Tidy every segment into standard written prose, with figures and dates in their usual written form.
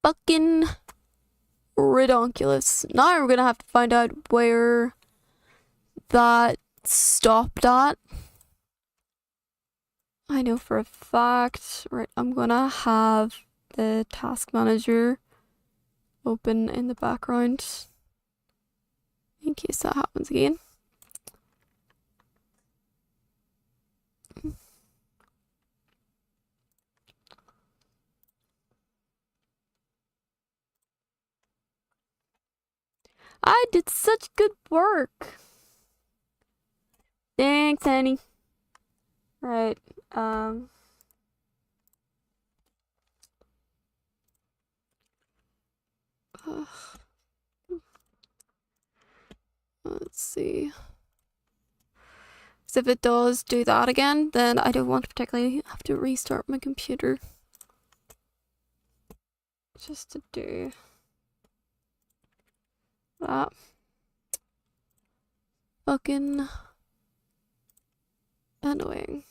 fucking ridiculous. Now we're gonna have to find out where that stopped at. I know for a fact. Right, I'm gonna have the task manager open in the background in case that happens again. I did such good work. Thanks, Annie. Right, let's see. So if it does do that again, then I don't want to particularly have to restart my computer. Just to do that. Fucking annoying.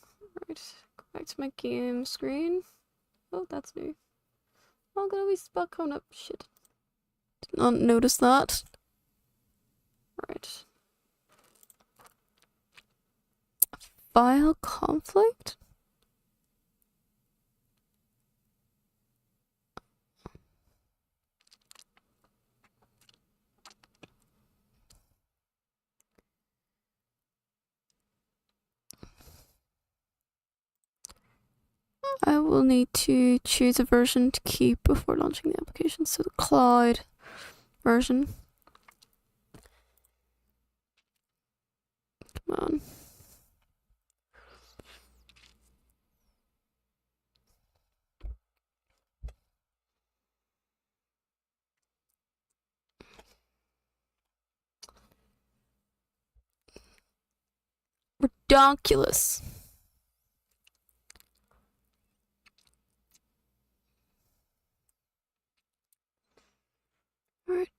Right, go back to my game screen. Oh, that's new. Oh, gonna be spot coming up. Shit. Did not notice that. Right. File conflict? I will need to choose a version to keep before launching the application. So the cloud version. Come on. Ridiculous. Alright,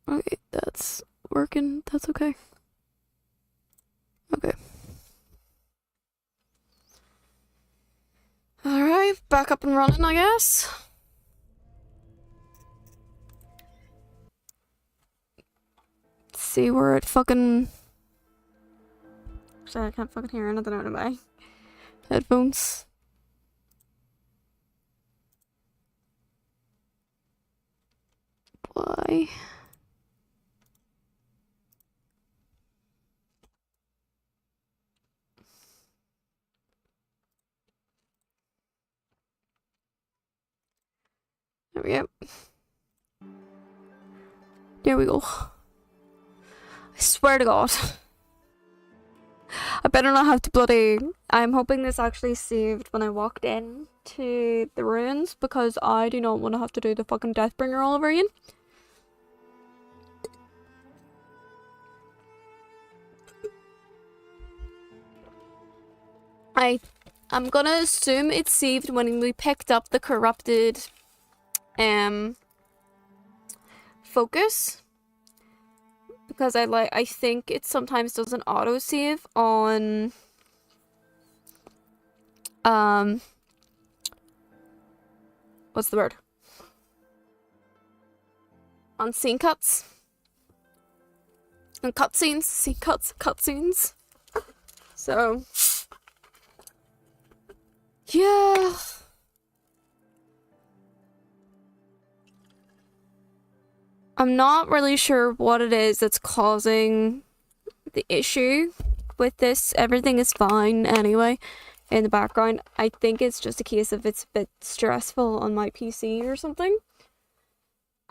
okay, that's working. That's okay. Okay. Alright, back up and running, I guess. Let's see where it fucking... Sorry, I can't fucking hear anything out of my headphones. Why? There we go. There we go. I swear to God. I better not have to bloody... I'm hoping this actually saved when I walked in to the ruins, because I do not want to have to do the fucking Deathbringer all over again. I'm gonna assume it's saved when we picked up the corrupted focus, because I think it sometimes doesn't auto save on what's the word, on scene cuts and cutscenes, scene cuts, cutscenes. So yeah. I'm not really sure what it is that's causing the issue with this. Everything is fine anyway in the background. I think it's just a case of it's a bit stressful on my PC or something.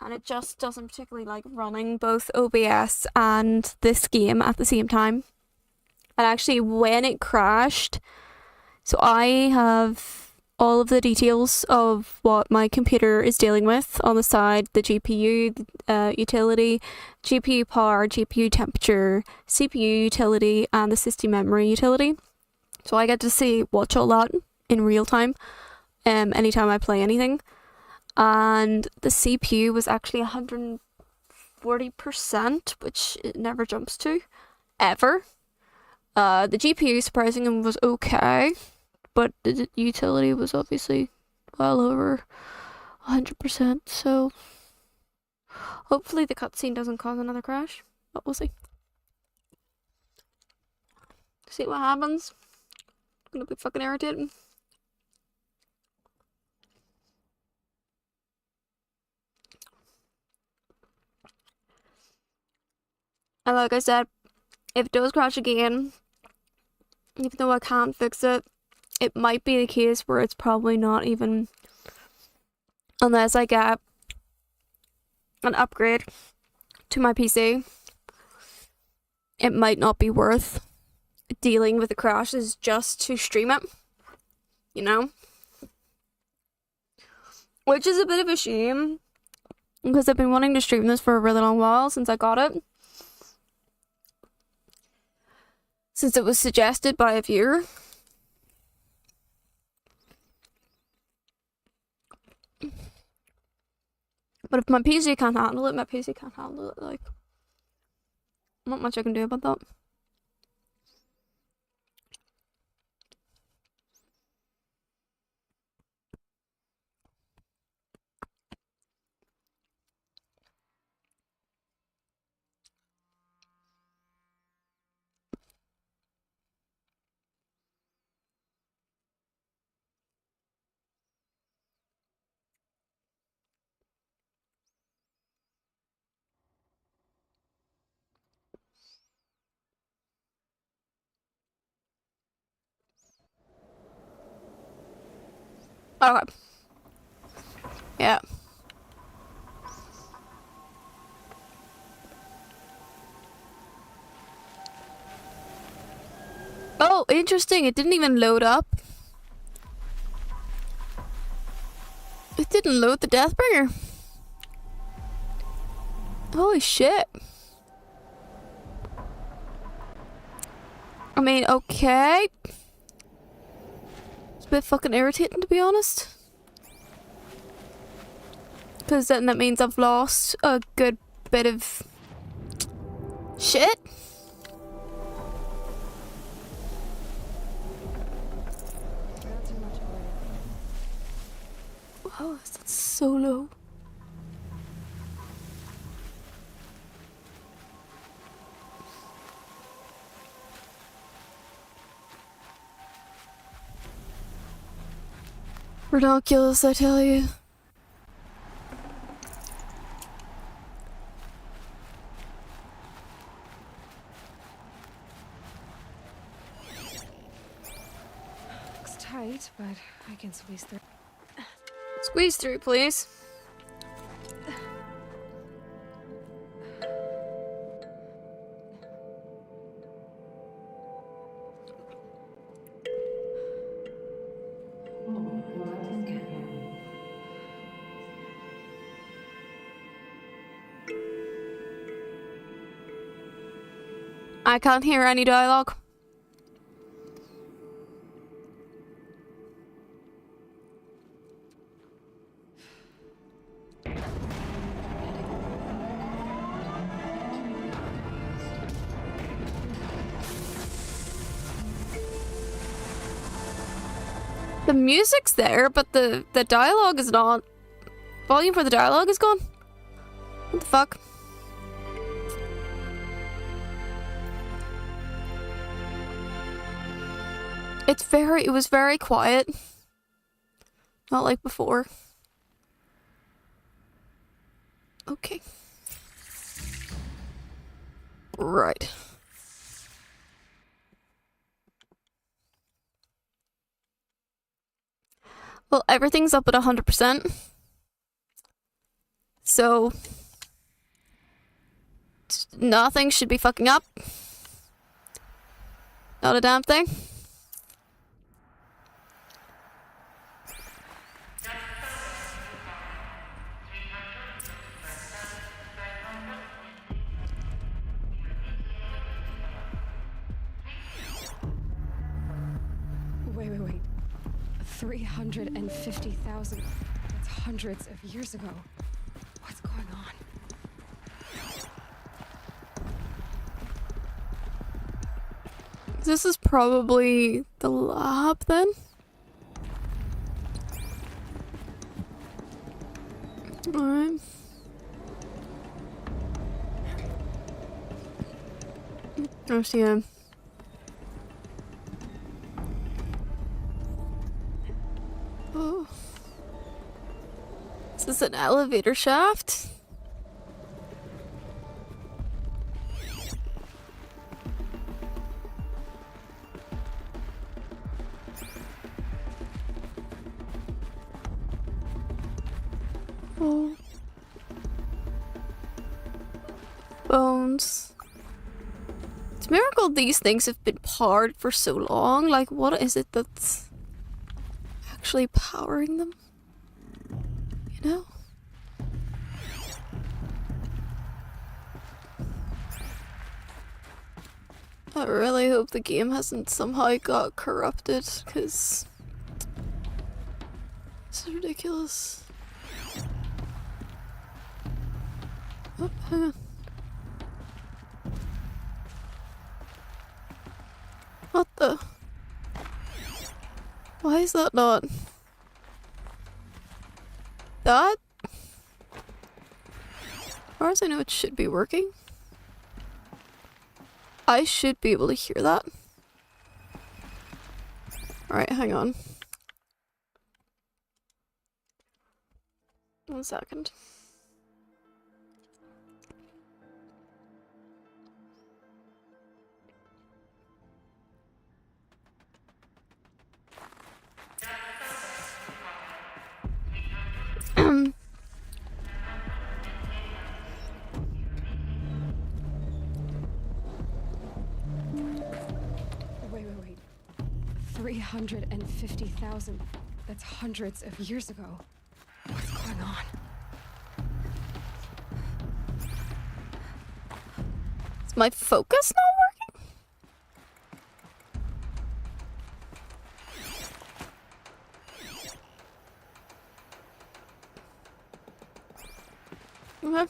And it just doesn't particularly like running both OBS and this game at the same time. And actually when it crashed, so I have all of the details of what my computer is dealing with on the side: the GPU utility, GPU power, GPU temperature, CPU utility, and the system memory utility. So I get to watch all that in real time anytime I play anything. And the CPU was actually 140%, which it never jumps to, ever. The GPU, surprisingly, was okay, but the utility was obviously well over 100%, so hopefully the cutscene doesn't cause another crash, but we'll see. See what happens. It's gonna be fucking irritating. And like I said, if it does crash again, even though I can't fix it, it might be the case where it's probably not even, unless I get an upgrade to my PC, it might not be worth dealing with the crashes just to stream it, you know? Which is a bit of a shame, because I've been wanting to stream this for a really long while since I got it. Since it was suggested by a viewer. But if my PC can't handle it, my PC can't handle it, like, not much I can do about that. Okay. Yeah. Oh, interesting. It didn't even load up. It didn't load the Deathbringer. Holy shit. I mean, okay. It's a bit fucking irritating, to be honest. Because then that means I've lost a good bit of shit. Wow, that's so low. Ridiculous, I tell you. Looks tight, but I can squeeze through. Squeeze through, please. I can't hear any dialogue. The music's there, but the dialogue is not. Volume for the dialogue is gone. What the fuck? It was very quiet. Not like before. Okay. Right. Well, everything's up at 100%. So nothing should be fucking up. Not a damn thing. Wait. 350,000. That's hundreds of years ago. What's going on? This is probably the lab then? Oh, yeah. Oh. Is this an elevator shaft? Oh. Bones. It's a miracle these things have been powered for so long. Like, what is it that's actually powering them? You know? I really hope the game hasn't somehow got corrupted, because this is ridiculous. Oh, hang on. What the? Why is that not? That? As far as I know, it should be working. I should be able to hear that. Alright, hang on. 1 second. Wait. 350,000. That's hundreds of years ago. What's going on? Is my focus not working? Okay.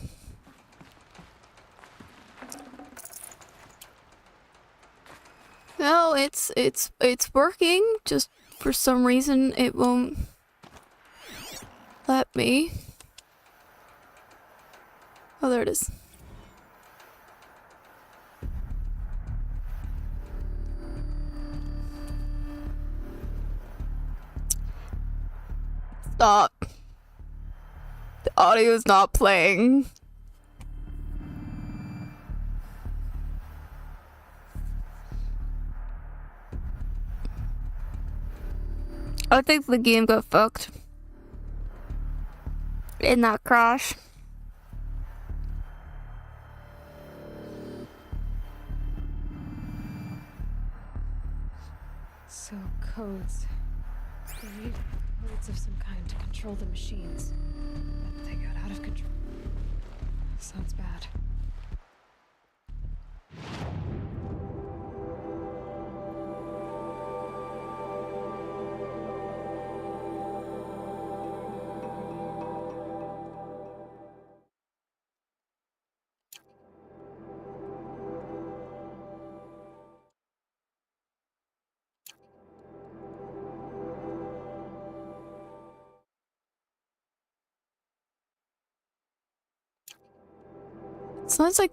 No, it's working. Just for some reason it won't let me. Oh, there it is. Stop. The audio is not playing. I think the game got fucked in that crash. So, codes. They need codes of some kind to control the machines. But they got out of control. Sounds bad. Sounds like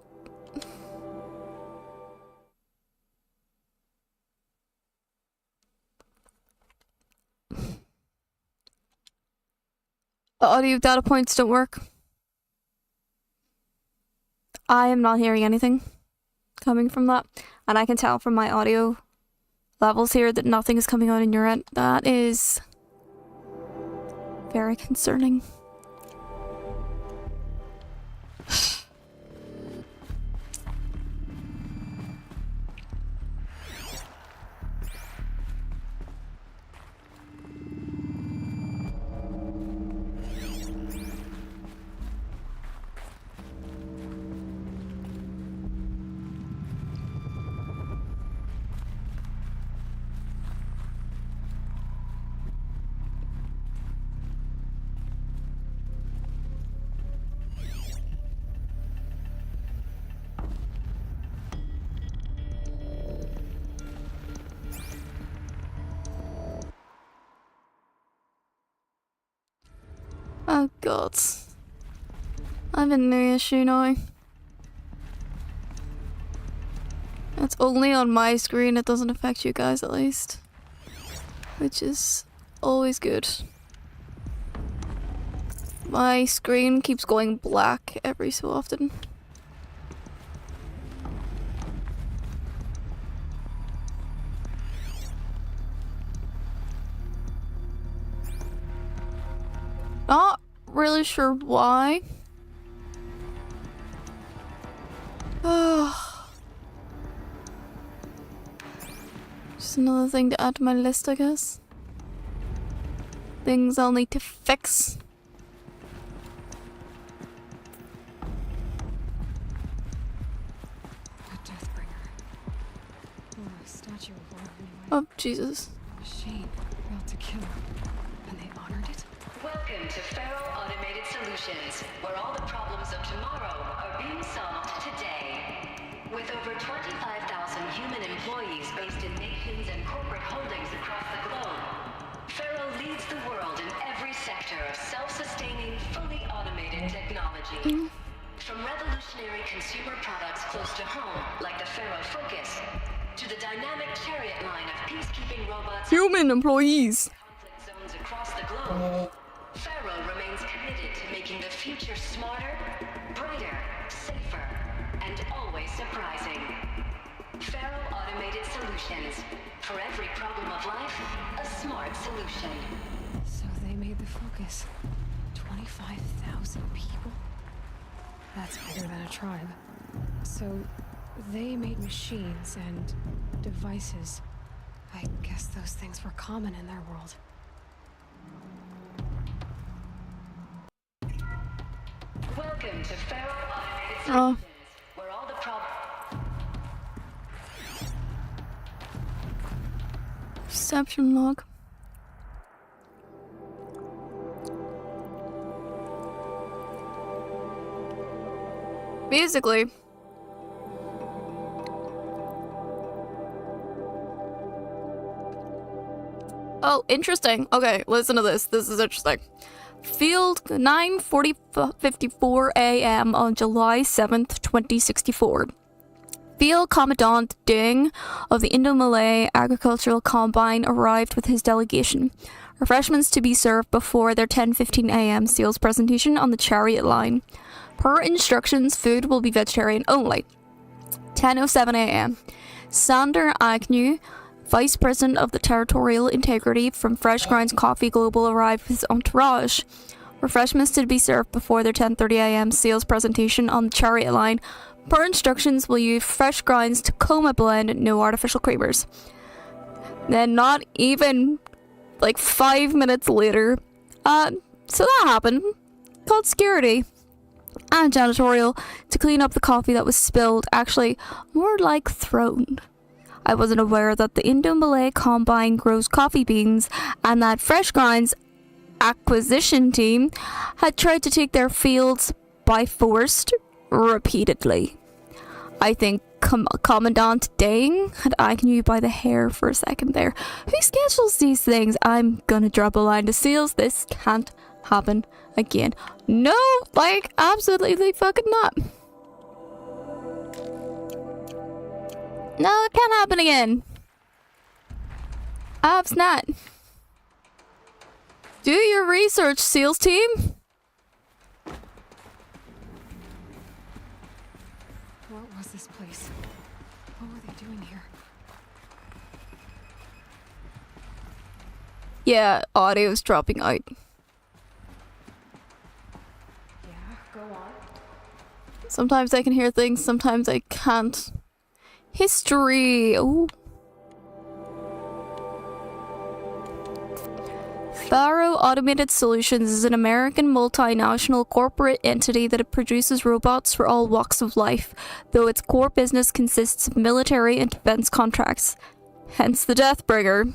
the audio data points don't work. I am not hearing anything coming from that, and I can tell from my audio levels here that nothing is coming out in your end. That is very concerning. Oh god. I'm in a new issue now. It's only on my screen, it doesn't affect you guys at least. Which is always good. My screen keeps going black every so often. Not really sure why. Just another thing to add to my list, I guess. Things I'll need to fix. A Deathbringer. Or a statue of one, anyway. Oh, Jesus. A machine built to kill. And they honored it? Welcome to Faro Automated Solutions, where all the problems of tomorrow are being solved today. With over 25,000 human employees based in nations and corporate holdings across the globe, Faro leads the world in every sector of self-sustaining, fully automated technology. From revolutionary consumer products close to home, like the Faro Focus, to the dynamic Chariot line of peacekeeping robots Human employees. conflict zones across the globe, Faro remains committed to making the future smarter, brighter, safer, and always surprising. Faro Automated Solutions. For every problem of life, a smart solution. So they made the Focus. 25,000 people? That's bigger than a tribe. So they made machines and devices. I guess those things were common in their world. Welcome to Faro Automated Oh. Solutions, where all the problems... Reception log. Basically, oh, interesting. Okay, listen to this. This is interesting. Field 9:54 a.m. on July 7th, 2064. Field Commandant Ding of the Indo-Malay Agricultural Combine arrived with his delegation. Refreshments to be served before their 10:15 a.m. sales presentation on the Chariot line. Per instructions, food will be vegetarian only. 10:07 a.m. Sander Agnew, Vice President of the Territorial Integrity from Fresh Grinds Coffee Global, arrived with his entourage. Refreshments to be served before their 10:30 a.m. sales presentation on the Chariot line. Per instructions, will use Fresh Grinds Tacoma blend, no artificial creamers. Then, not even like 5 minutes later, so that happened. Called security and janitorial to clean up the coffee that was spilled. Actually, more like thrown. I wasn't aware that the Indo-Malay Combine grows coffee beans and that Fresh Grinds acquisition team had tried to take their fields by force repeatedly. I think Commandant Ding had Agnew by the hair for a second there. Who schedules these things? I'm gonna drop a line to sales. This can't happen again. No, like, absolutely fucking not. No, it can't happen again. Abs not. Do your research, sales team. What was this place? What were they doing here? Yeah, audio's dropping out. Yeah, go on. Sometimes I can hear things, sometimes I can't. History. Ooh. Faro Automated Solutions is an American multinational corporate entity that produces robots for all walks of life, though its core business consists of military and defense contracts, hence the Deathbringer.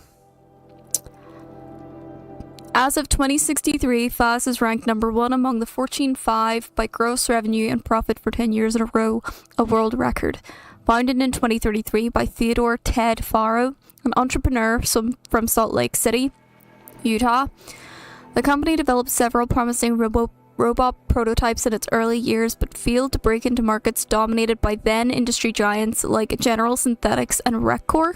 As of 2063, FAS is ranked number 1 among the Fortune 5 by gross revenue and profit for 10 years in a row, a world record. Founded in 2033 by Theodore Ted Faro, an entrepreneur from Salt Lake City, Utah, the company developed several promising robot prototypes in its early years, but failed to break into markets dominated by then industry giants like General Synthetics and Rekor.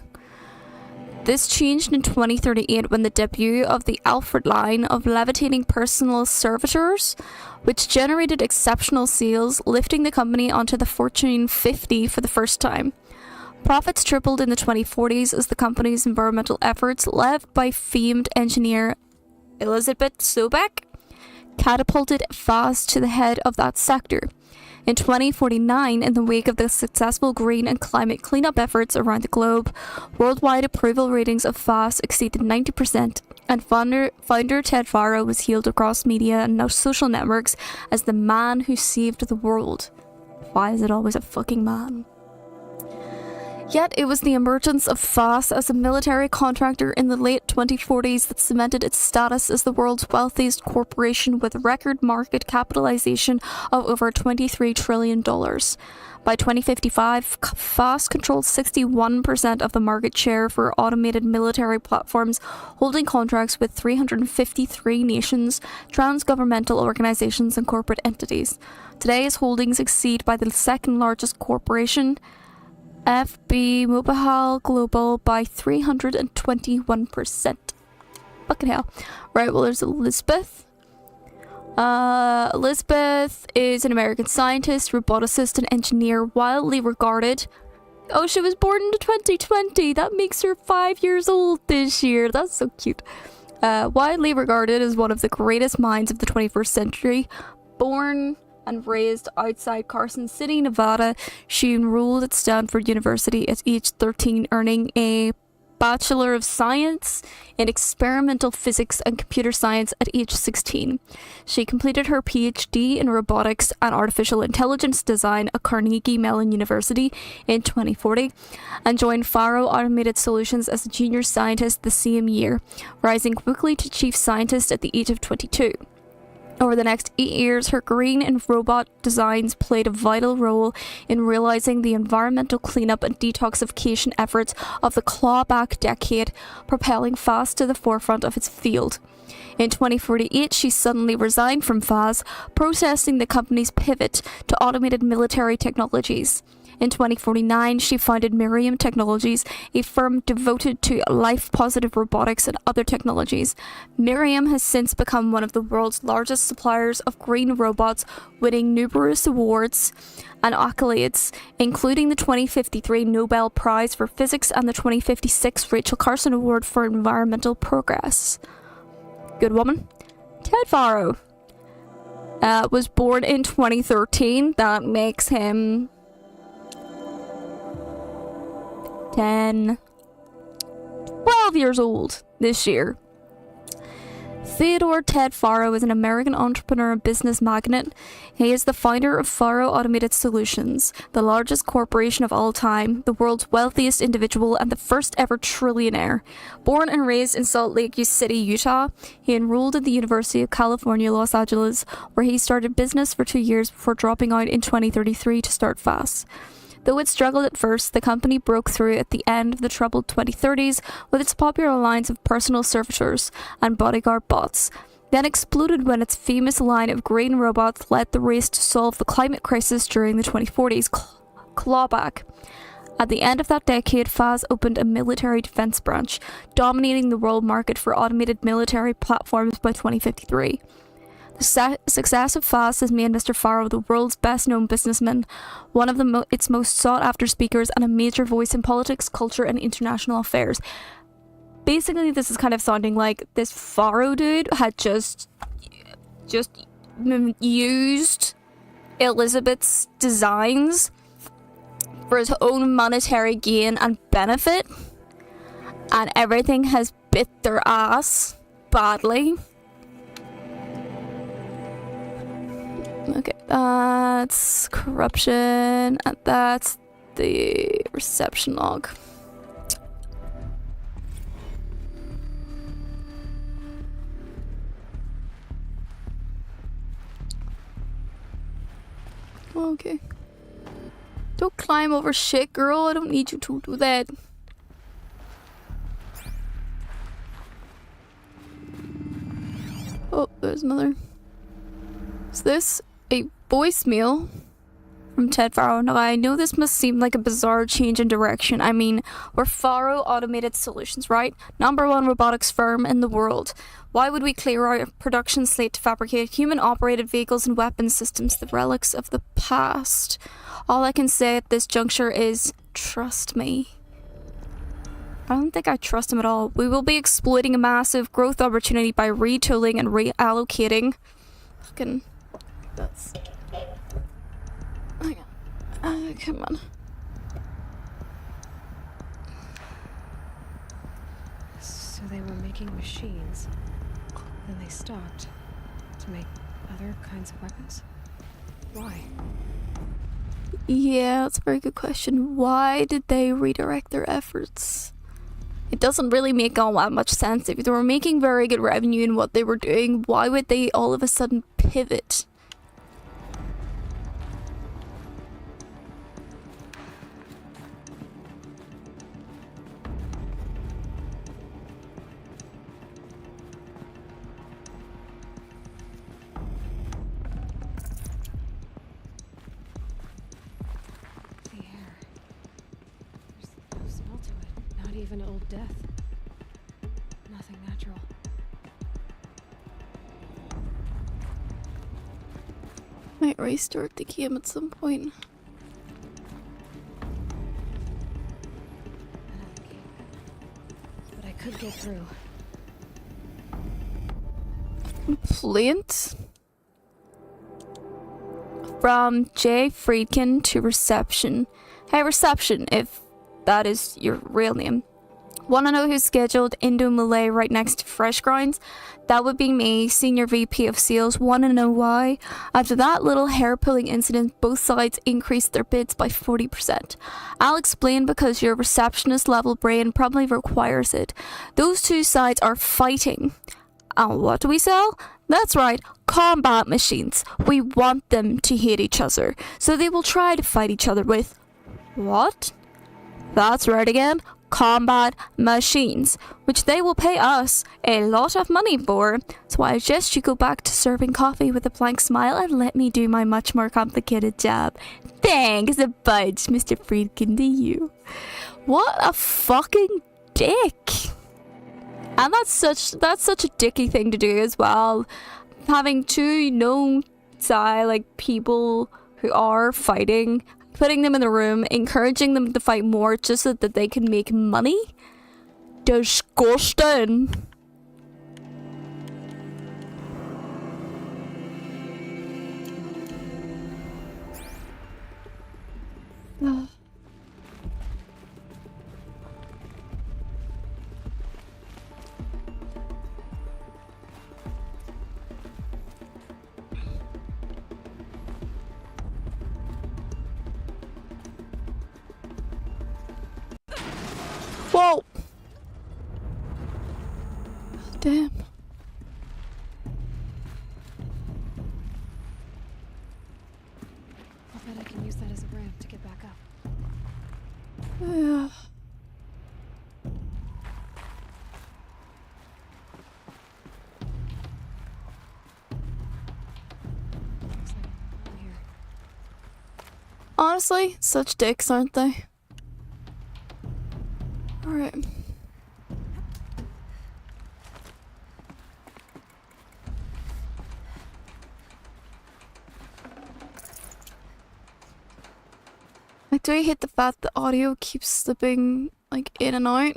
This changed in 2038 when the debut of the Alfred line of levitating personal servitors, which generated exceptional sales, lifting the company onto the Fortune 50 for the first time. Profits tripled in the 2040s as the company's environmental efforts, led by famed engineer Elizabeth Sobek, catapulted FAS to the head of that sector. In 2049, in the wake of the successful green and climate cleanup efforts around the globe, worldwide approval ratings of FAS exceeded 90%, and founder Ted Faro was hailed across media and now social networks as the man who saved the world. Why is it always a fucking man? Yet it was the emergence of FAS as a military contractor in the late 2040s that cemented its status as the world's wealthiest corporation with a record market capitalization of over $23 trillion. By 2055, FAS controlled 61% of the market share for automated military platforms, holding contracts with 353 nations, trans-governmental organizations, and corporate entities. Today, its holdings exceed by the second largest corporation, FB Mobile Global, by 321%. Fucking hell. Right, well, there's Elizabeth. Elizabeth is an American scientist, roboticist, and engineer, widely regarded. Oh, she was born in 2020. That makes her 5 years old this year. That's so cute. Widely regarded as one of the greatest minds of the 21st century. Born and raised outside Carson City, Nevada, she enrolled at Stanford University at age 13, earning a Bachelor of Science in Experimental Physics and Computer Science at age 16. She completed her PhD in Robotics and Artificial Intelligence Design at Carnegie Mellon University in 2040 and joined Faro Automated Solutions as a junior scientist the same year, rising quickly to chief scientist at the age of 22. Over the next 8 years, her green and robot designs played a vital role in realizing the environmental cleanup and detoxification efforts of the clawback decade, propelling FAS to the forefront of its field. In 2048, she suddenly resigned from FAS, protesting the company's pivot to automated military technologies. In 2049, she founded Miriam Technologies, a firm devoted to life-positive robotics and other technologies. Miriam has since become one of the world's largest suppliers of green robots, winning numerous awards and accolades, including the 2053 Nobel Prize for Physics and the 2056 Rachel Carson Award for Environmental Progress. Good woman. Ted Faro was born in 2013. That makes him 12 years old this year. Theodore Ted Faro is an American entrepreneur and business magnate. He is the founder of Faro Automated Solutions, the largest corporation of all time, the world's wealthiest individual, and the first ever trillionaire. Born and raised in Salt Lake City, Utah, he enrolled at the University of California, Los Angeles, where he started business for 2 years before dropping out in 2033 to start FAS. Though it struggled at first, the company broke through at the end of the troubled 2030s with its popular lines of personal servitors and bodyguard bots, then exploded when its famous line of green robots led the race to solve the climate crisis during the 2040s. Clawback. At the end of that decade, FAS opened a military defense branch, dominating the world market for automated military platforms by 2053. The success of FAS has made Mr. Faro the world's best-known businessman, one of its most sought-after speakers, and a major voice in politics, culture, and international affairs. Basically, this is kind of sounding like this Faro dude had just used Elizabeth's designs for his own monetary gain and benefit, and everything has bit their ass badly. Okay, that's corruption, and that's the reception log. Okay. Don't climb over shit, girl. I don't need you to do that. Oh, there's another. Is this a voicemail from Ted Faro? Now, I know this must seem like a bizarre change in direction. I mean, we're Faro Automated Solutions, right? #1 robotics firm in the world. Why would we clear our production slate to fabricate human-operated vehicles and weapon systems, the relics of the past? All I can say at this juncture is, trust me. I don't think I trust him at all. We will be exploiting a massive growth opportunity by retooling and reallocating. Fucking... That's... Hang on. Come on. So they were making machines, then they stopped to make other kinds of weapons? Why? Yeah, that's a very good question. Why did they redirect their efforts? It doesn't really make all that much sense. If they were making very good revenue in what they were doing, why would they all of a sudden pivot? The air. There's no smell to it. Not even old death. Nothing natural. Might restart the game at some point. Another gate. But I could get through. Complaint from Jay Friedkin to reception. Hey, reception, if that is your real name. Want to know who's scheduled Indo Malay right next to Fresh Grinds? That would be me, Senior VP of Sales. Want to know why? After that little hair-pulling incident, both sides increased their bids by 40%. I'll explain because your receptionist-level brain probably requires it. Those two sides are fighting. And what do we sell? That's right, combat machines. We want them to hate each other, so they will try to fight each other with... What? That's right again. Combat machines, which they will pay us a lot of money for. So I suggest you go back to serving coffee with a blank smile and let me do my much more complicated job. Thanks a bunch, Mr. Friedkin, to you. What a fucking dick. And that's such a dicky thing to do as well. Having two known people who are fighting, putting them in the room, encouraging them to fight more just so that they can make money. Disgusting. Whoa! Damn. I'll bet I can use that as a ramp to get back up. Yeah. Looks like I'm here. Honestly, such dicks, aren't they? Alright. Like, do I hate the fact the audio keeps slipping, like, in and out?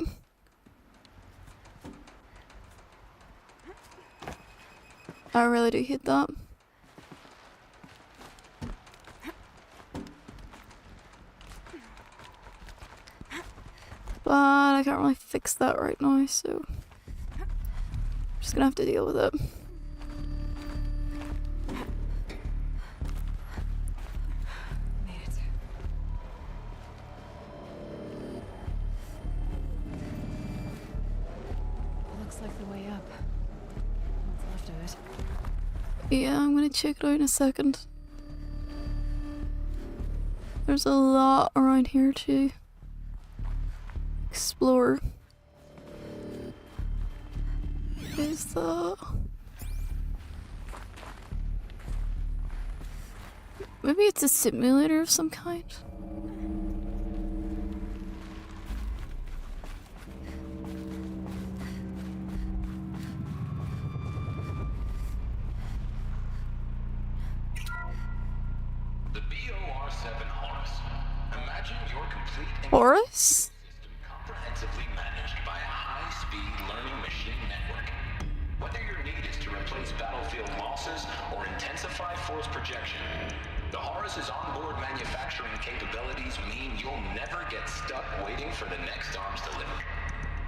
I really do hate that. But I can't really fix that right now, so I'm just gonna have to deal with it. Made it. Looks like the way up. What's left of it. Yeah, I'm gonna check it out in a second. There's a lot around here to explore. There's the... Maybe it's a simulator of some kind. The BOR-7 Horus. Imagine your complete Horus? system comprehensively managed by a high-speed learning machine network. Whether your need is to replace battlefield losses or intensify force projection, the Horus's onboard manufacturing capabilities mean you'll never get stuck waiting for the next arms delivery.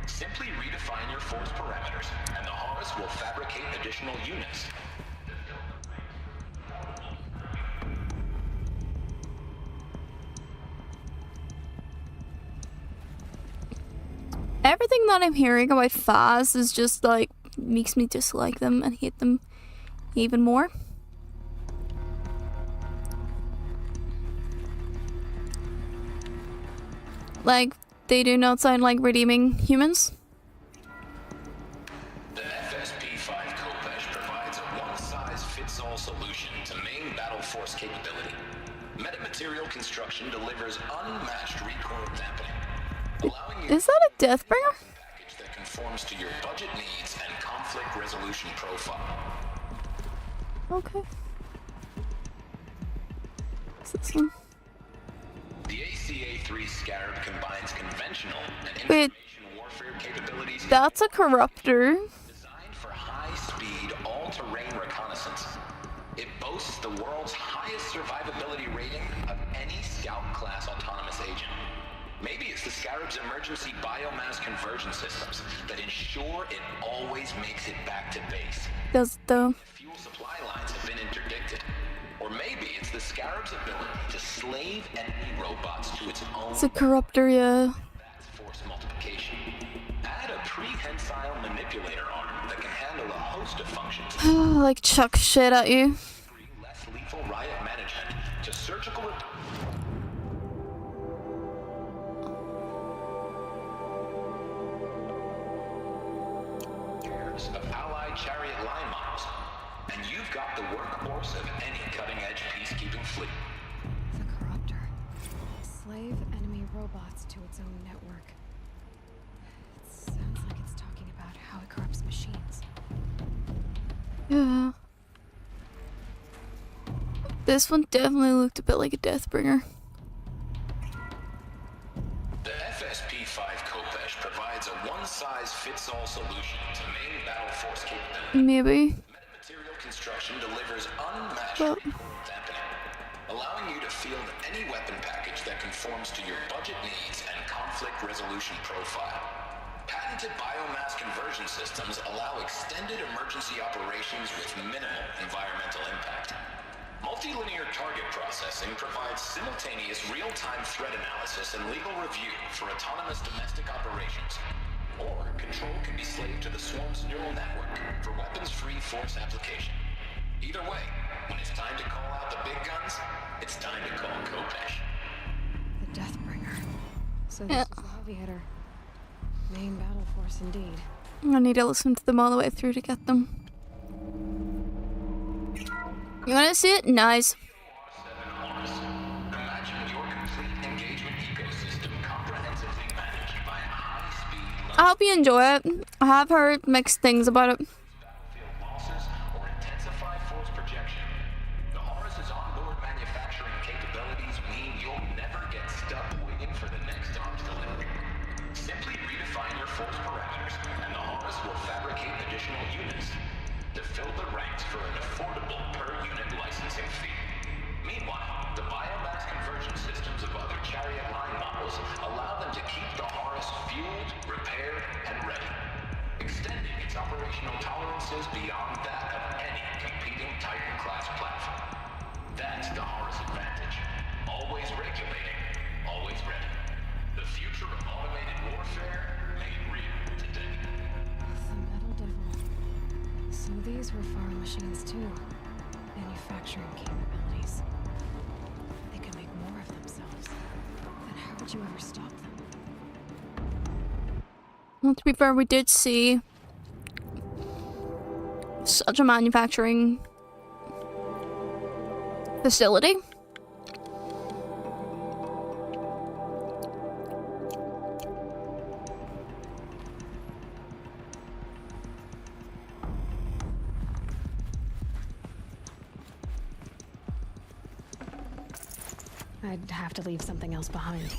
Simply redefine your force parameters, and the Horus will fabricate additional units. Everything that I'm hearing about Faz is just like makes me dislike them and hate them even more. Like, they do not sound like redeeming humans. The FSP-5 Khopesh provides a one-size-fits-all solution to main battle force capability. Metamaterial construction delivers unmatched recoil dampening, allowing you Is that a Deathbringer? package that conforms to your budget needs and conflict resolution profile. Okay. What's this one? The ACA-3 Scarab combines conventional and Wait. information warfare capabilities That's a corruptor. designed for high-speed, all-terrain reconnaissance. It boasts the world's highest survivability rating of any Scout-class autonomous agent. Maybe it's the Scarab's emergency biomass conversion systems that ensure it always makes it back to base. Does though. Fuel supply lines have been interdicted. Or maybe it's the Scarab's ability to slave enemy robots to its own It's a corruptor, yeah. That's force multiplication. Add a prehensile manipulator arm that can handle a host of functions. Like chuck shit at you. Bring less lethal riot management to surgical of allied chariot line models, and you've got the workhorse of any cutting-edge peacekeeping fleet. The Corruptor. Slave enemy robots to its own network. It sounds like it's talking about how it corrupts machines. Yeah. This one definitely looked a bit like a Deathbringer. The FSP-5 Khopesh provides a one-size-fits-all solution to main battle force capability. Maybe. Metamaterial construction delivers unmatched Well- recoil dampening, allowing you to field any weapon package that conforms to your budget needs and conflict resolution profile. Patented biomass conversion systems allow extended emergency operations with minimal environmental impact. Multilinear target processing provides simultaneous real-time threat analysis and legal review for autonomous domestic operations. Or control can be slaved to the swarm's neural network for weapons-free force application. Either way, when it's time to call out the big guns, it's time to call Khopesh. The Deathbringer. So Yeah. this is the heavy hitter. Main battle force indeed. I need to listen to them all the way through to get them. You wanna see it? Nice. Imagine your complete engagement ecosystem comprehensively managed by a high-speed I hope you enjoy it. I have heard mixed things about it. battlefield losses or intensify force projection. The Horus's onboard manufacturing capabilities mean you'll never get stuck waiting for the next arms delivery. Simply redefine your force parameters, and the Horus will fabricate additional units to fill the ranks for an affordable per-unit licensing fee. Meanwhile, the biomass conversion systems of other chariot line models allow them to keep the Horus fueled, repaired, and ready, extending its operational tolerances beyond that of any competing Titan-class platform. That's the Horus advantage. Always regulating, always ready. The future of automated warfare made real today. The Metal Devil. So these were farm machines too. Manufacturing capabilities. They could make more of themselves. Then how would you ever stop them? Well, to be fair, we did see such a manufacturing facility I'd have to leave something else behind.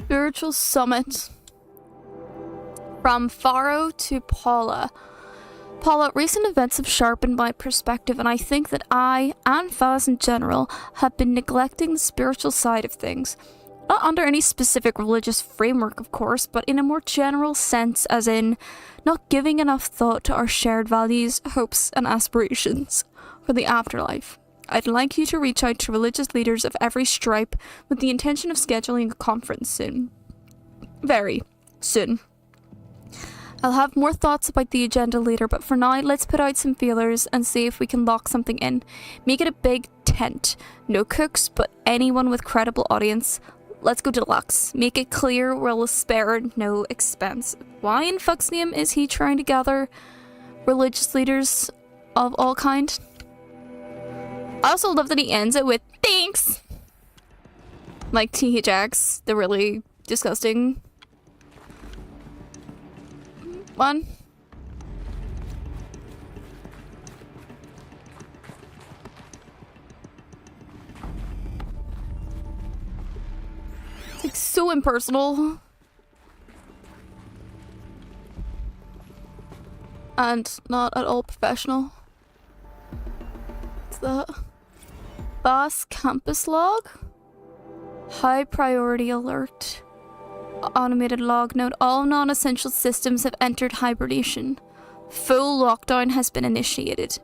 Spiritual Summit. From Faro to Paula. Paula, recent events have sharpened my perspective, and I think that I, and Faz in general, have been neglecting the spiritual side of things. Not under any specific religious framework, of course, but in a more general sense, as in not giving enough thought to our shared values, hopes, and aspirations for the afterlife. I'd like you to reach out to religious leaders of every stripe with the intention of scheduling a conference soon. Very soon. I'll have more thoughts about the agenda later, but for now, let's put out some feelers and see if we can lock something in. Make it a big tent. No cooks, but anyone with credible audience. Let's go deluxe. Make it clear we'll spare no expense. Why in fuck's name is he trying to gather religious leaders of all kind? I also love that he ends it with thanks. Like THX, the really disgusting one. It's like so impersonal. And not at all professional. What's that? Boss campus log? High priority alert. Automated log note. All non-essential systems have entered hibernation. Full lockdown has been initiated.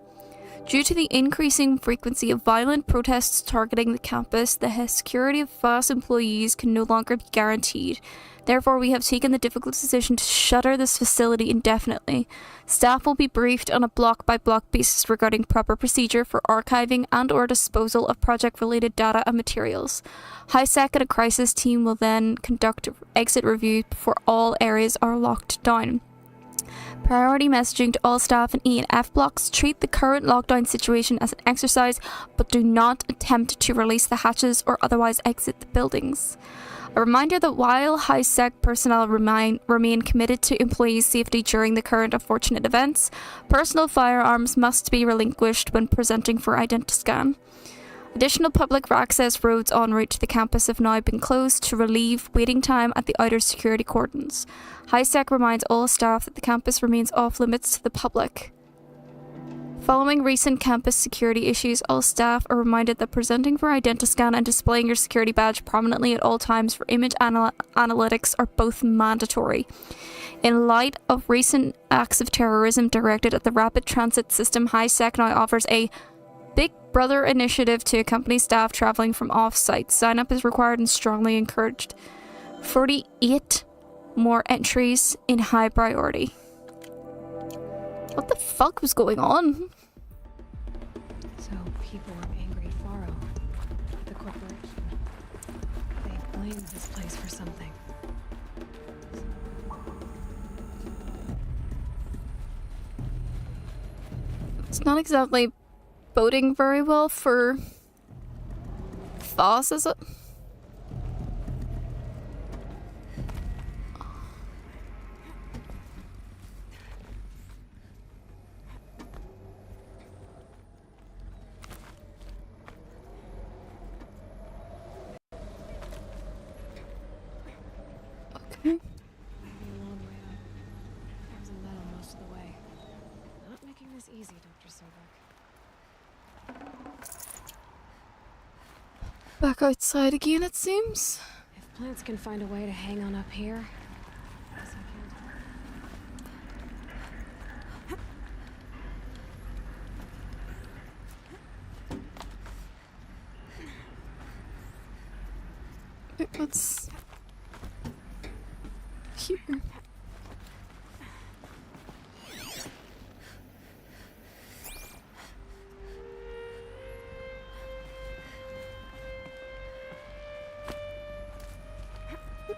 Due to the increasing frequency of violent protests targeting the campus, the security of FAS employees can no longer be guaranteed. Therefore, we have taken the difficult decision to shutter this facility indefinitely. Staff will be briefed on a block-by-block basis regarding proper procedure for archiving and/or disposal of project-related data and materials. HiSec and a crisis team will then conduct exit review before all areas are locked down. Priority messaging to all staff in E and F blocks. Treat the current lockdown situation as an exercise, but do not attempt to release the hatches or otherwise exit the buildings. A reminder that while HiSec personnel remain committed to employees' safety during the current unfortunate events, personal firearms must be relinquished when presenting for Identiscan. Additional public access roads en route to the campus have now been closed to relieve waiting time at the outer security cordons. HiSec reminds all staff that the campus remains off limits to the public. Following recent campus security issues, all staff are reminded that presenting for Identiscan and displaying your security badge prominently at all times for image analytics are both mandatory. In light of recent acts of terrorism directed at the rapid transit system, HiSec now offers a Big Brother initiative to accompany staff traveling from off-site. Sign-up is required and strongly encouraged. 48 more entries in high priority. What the fuck was going on? So people were angry at Faro, the corporation. They blamed this place for something. It's not exactly boding very well for FOSS, is it? Okay. Maybe a long way up. I was in metal most of the way. Not making this easy, Dr. Sobek. Back outside again, it seems. If plants can find a way to hang on up here, I guess I can. What's here?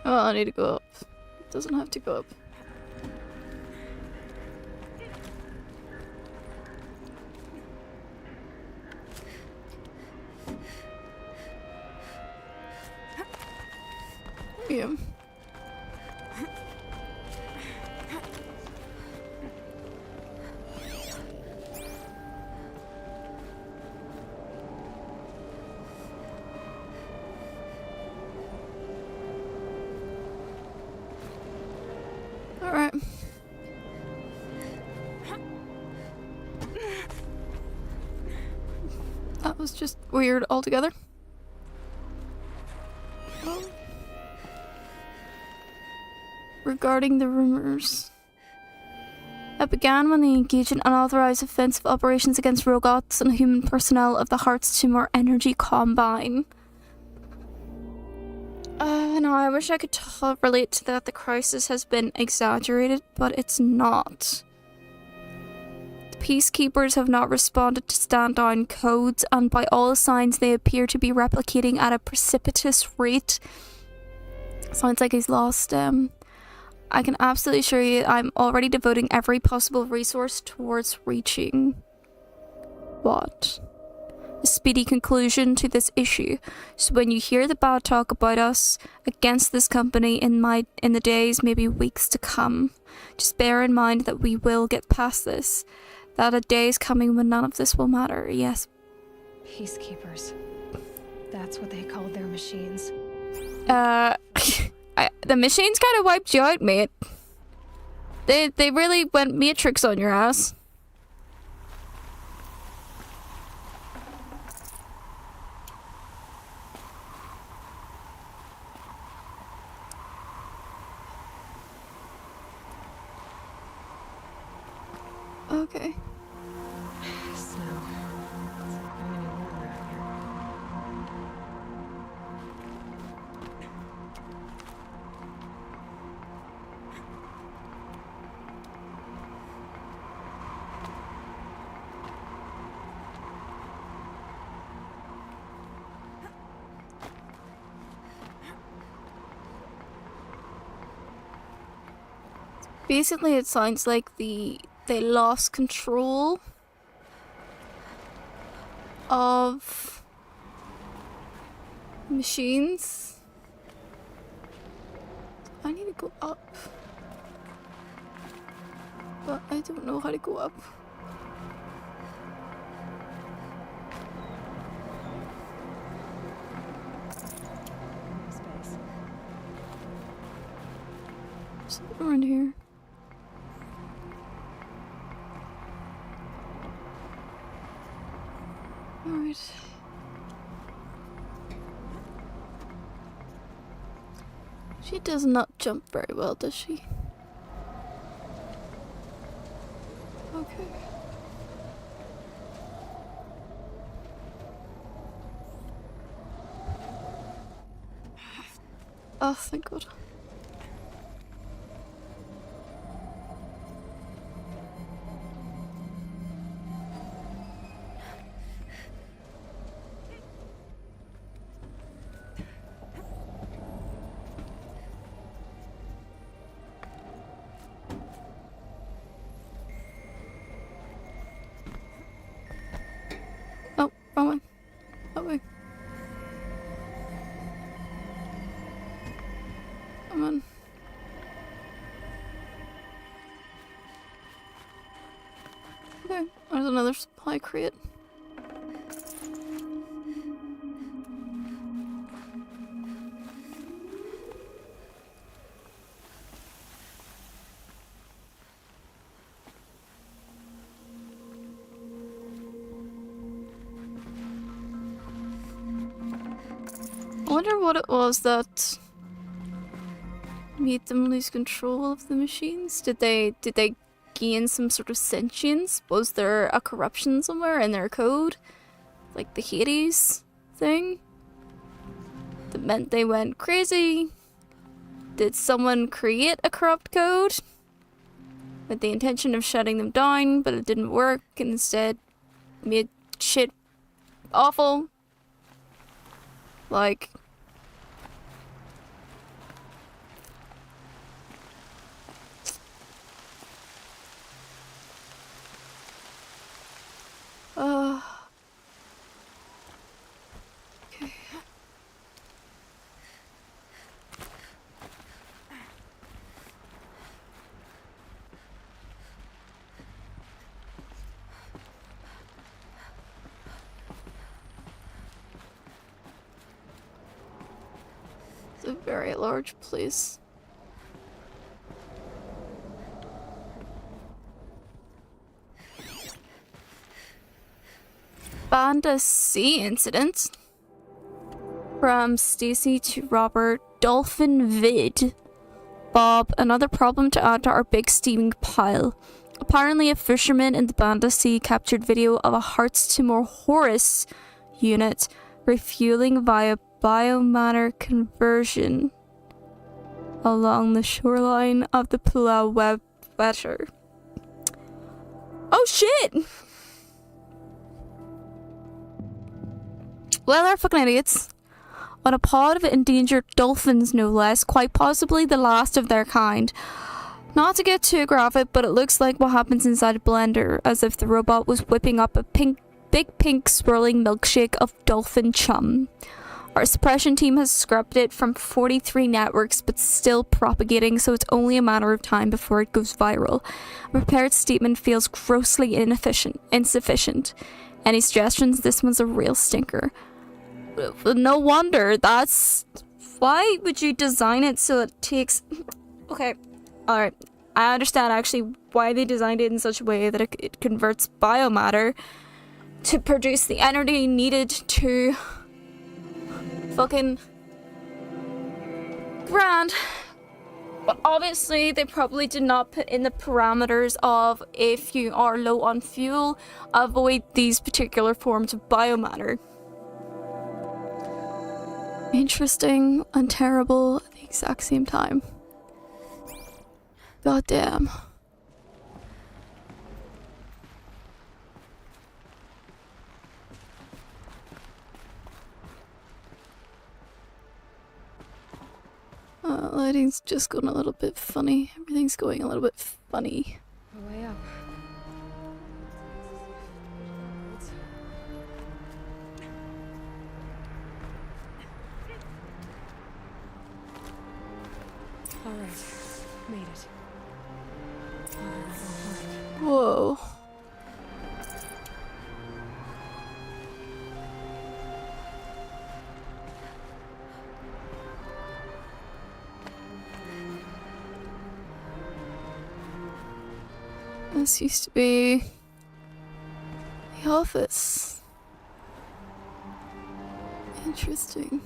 Oh, I need to go up. It doesn't have to go up. Yeah. It's just weird altogether. Regarding the rumors. It began when they engaged in unauthorized offensive operations against robots and human personnel of the Hearts Tumor Energy Combine. No, I wish I could relate to that. The crisis has been exaggerated, but it's not. The Peacekeepers have not responded to stand-down codes, and by all signs they appear to be replicating at a precipitous rate. Sounds like he's lost, I can absolutely assure you I'm already devoting every possible resource towards reaching... what? A speedy conclusion to this issue. So when you hear the bad talk about us against this company in the days, maybe weeks to come, just bear in mind that we will get past this. That a day is coming when none of this will matter, yes. Peacekeepers. That's what they called their machines. The machines kind of wiped you out, mate. They really went Matrix on your ass. Okay. Snow. It's really warm around here. Basically, it sounds like they lost control of machines. I need to go up, but I don't know how to go up. Space. Something around here. Alright. She does not jump very well, does she? Okay. Oh, thank God. Wrong way. That way. Come on. Okay, there's another supply crate. I wonder what it was that made them lose control of the machines. Did they gain some sort of sentience? Was there a corruption somewhere in their code? Like the Hades thing? That meant they went crazy? Did someone create a corrupt code with the intention of shutting them down, but it didn't work and instead made shit awful? Like... Okay. It's a very large place. Banda C incident. From Stacy to Robert. Dolphin vid. Bob, another problem to add to our big steaming pile. Apparently a fisherman in the Banda Sea captured video of a Hearts Timor Horus unit refueling via biomatter conversion along the shoreline of the Pulau Wetter. Oh shit! Well, they're fucking idiots. On a pod of endangered dolphins, no less, quite possibly the last of their kind. Not to get too graphic, but it looks like what happens inside a blender, as if the robot was whipping up a big pink swirling milkshake of dolphin chum. Our suppression team has scrubbed it from 43 networks, but still propagating, so it's only a matter of time before it goes viral. A prepared statement feels grossly insufficient. Any suggestions? This one's a real stinker. No wonder. That's... Why would you design it so it takes... Okay, alright. I understand actually why they designed it in such a way that it converts biomatter to produce the energy needed to... fucking... grand. But obviously they probably did not put in the parameters of if you are low on fuel, avoid these particular forms of biomatter. Interesting and terrible at the exact same time. God damn. Lighting's just going a little bit funny. Everything's going a little bit funny. Way up. All right, made it. Whoa. This used to be the office. Interesting.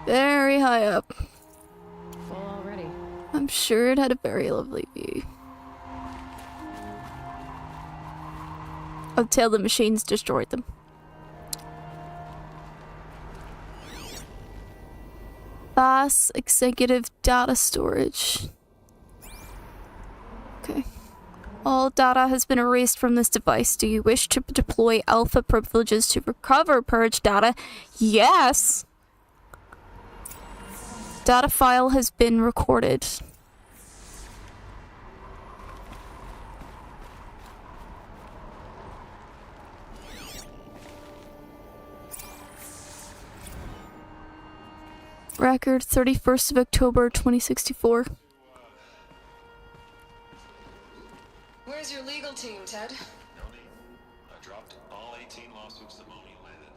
Very high up. Full already. I'm sure it had a very lovely view. Until the machines destroyed them. Fast executive data storage. Okay. All data has been erased from this device. Do you wish to deploy alpha privileges to recover purged data? Yes! Data file has been recorded. Record 31st of October 2064. Where's your legal team, Ted? Noni, I dropped all 18 lawsuits that Moni landed.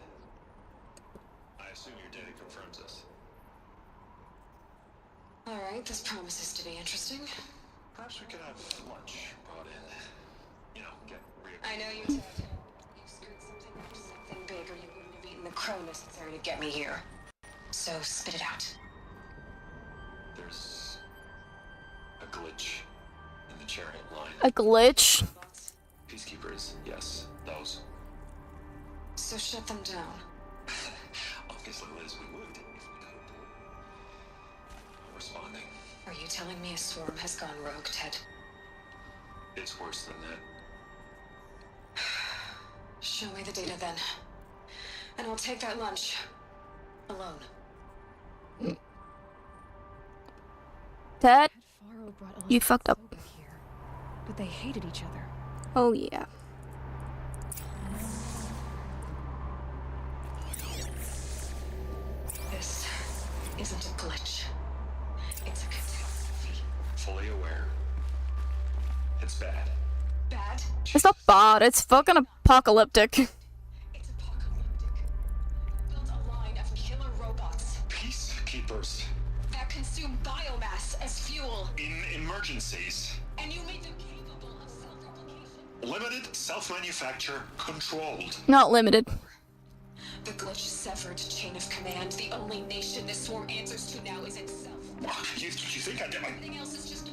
I assume your data confirms this. Alright, this promises to be interesting. Perhaps we could have lunch brought in. You know, get I know you, Ted. You screwed something big, or you wouldn't have eaten the crow necessary to get me here. So spit it out. There's a glitch in the chariot line. A glitch? Peacekeepers, yes, those. So shut them down. Obviously, Liz, we would if we could. Responding. Are you telling me a swarm has gone rogue, Ted? It's worse than that. Show me the data then. And I'll take that lunch. Alone. Ted? Faro brought You fucked up. Elizabeth here, but they hated each other. Oh yeah. This isn't a glitch. It's a catastrophe. Fully aware. It's bad. Bad? It's not bad, it's fucking apocalyptic. It's apocalyptic. Built a line of killer robots Peacekeepers. that consume biomass as fuel. In emergencies. And you made them capable Limited, self-manufacture, controlled. Not limited. The glitch severed chain of command. The only nation this swarm answers to now is itself. You think I did my... Everything else is just a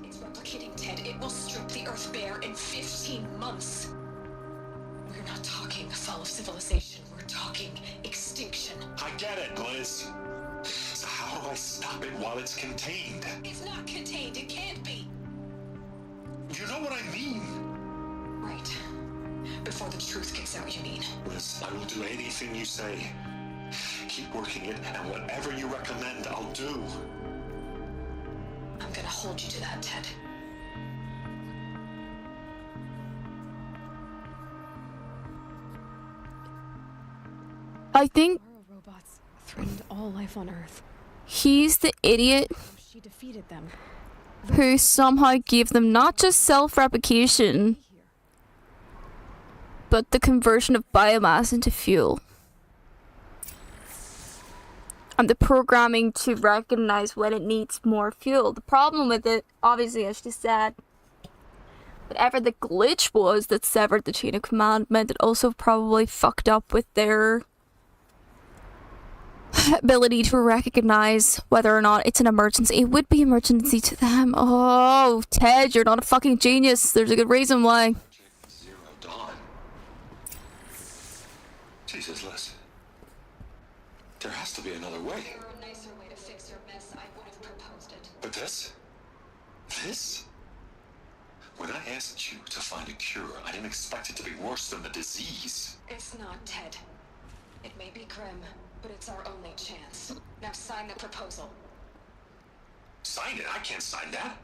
it's replicating, Ted. It will strip the Earth bare in 15 months. We're not talking fall of civilization. We're talking extinction. I get it, Liz. So how do I stop it while it's contained? It's not contained. It can't be. You know what I mean? Right. Before the truth gets out, you mean? Liz, I will do anything you say. Keep working it, and whatever you recommend, I'll do. I'm gonna hold you to that, Ted. I think Tomorrow robots threatened all life on Earth. he's the idiot She defeated them. who somehow gave them not just self-replication, Here. but the conversion of biomass into fuel. And the programming to recognize when it needs more fuel. The problem with it, obviously, as she said, whatever the glitch was that severed the chain of command meant it also probably fucked up with their ability to recognize whether or not it's an emergency. It would be emergency to them. Oh, Ted, you're not a fucking genius. There's a good reason why. Zero Dawn. Jesus, Liz. There has to be another way. There were a nicer way to fix your mess. I would have proposed it. But this? This? When I asked you to find a cure, I didn't expect it to be worse than the disease. It's not, Ted. It may be grim, but it's our only chance. Now sign the proposal. Sign it? I can't sign that.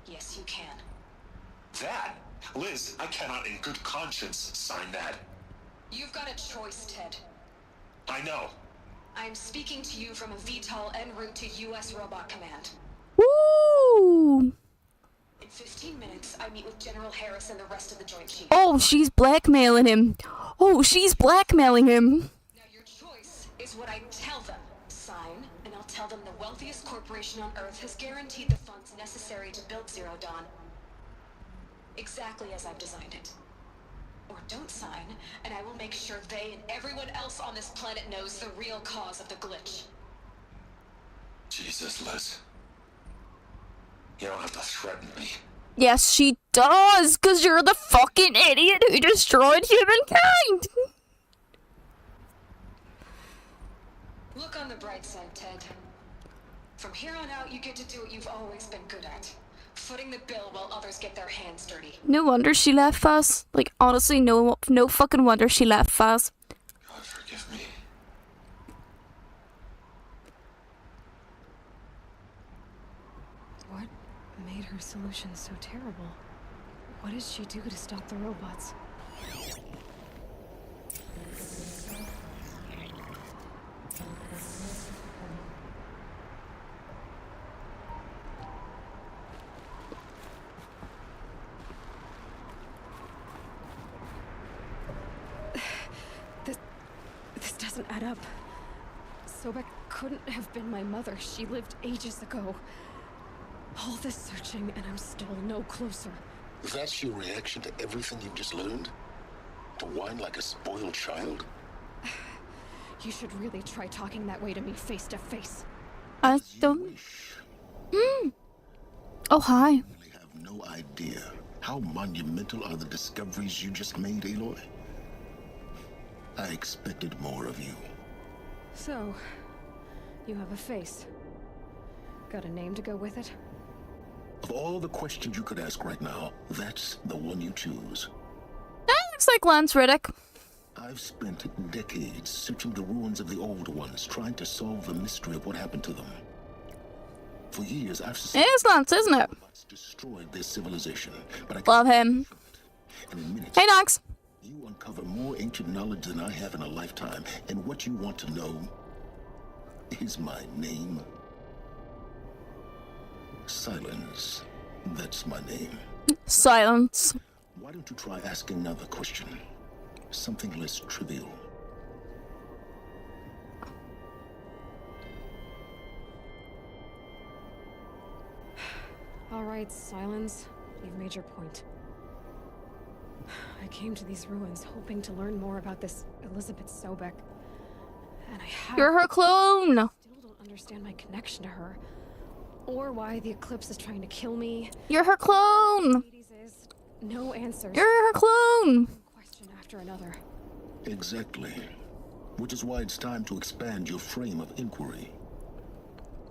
Yes, you can. That? Liz, I cannot in good conscience sign that. You've got a choice, Ted. I know. I'm speaking to you from a VTOL en route to U.S. Robot Command. Woo! In 15 minutes, I meet with General Harris and the rest of the Joint Chiefs. Oh, she's blackmailing him. Oh, she's blackmailing him. Now your choice is what I tell them. Sign, and I'll tell them the wealthiest corporation on Earth has guaranteed the funds necessary to build Zero Dawn. Exactly as I've designed it. Or don't sign, and I will make sure they and everyone else on this planet knows the real cause of the glitch. Jesus, Liz. You don't have to threaten me. Yes, she does, because you're the fucking idiot who destroyed humankind. Look on the bright side, Ted. From here on out, you get to do what you've always been good at. Footing the bill while others get their hands dirty. No wonder she left fast. Like, honestly, no fucking wonder she left fast. God forgive me. What made her solution so terrible? What did she do to stop the robots? This doesn't add up. Sobek couldn't have been my mother. She lived ages ago. All this searching, and I'm still no closer. That's your reaction to everything you've just learned? To whine like a spoiled child? You should really try talking that way to me face to face. I don't... Oh, hi. You really have no idea how monumental are the discoveries you just made, Aloy. I expected more of you. So, you have a face. Got a name to go with it? Of all the questions you could ask right now, that's the one you choose. That looks like Lance Riddick. I've spent decades searching the ruins of the old ones, trying to solve the mystery of what happened to them. For years, I've It suspected is Lance, isn't it? robots destroyed their civilization, but I Love him. and in minutes, Hey, Nox. you uncover more ancient knowledge than I have in a lifetime, and what you want to know is my name. Silence. That's my name. Silence. Why don't you try asking another question? Something less trivial. Alright, Silence. You've made your point. I came to these ruins hoping to learn more about this Elizabeth Sobek. And I have... You're her clone! Still don't understand my connection to her. Or why the Eclipse is trying to kill me. You're her clone! Hades is... No answers. You're her clone! One question after another. Exactly. Which is why it's time to expand your frame of inquiry.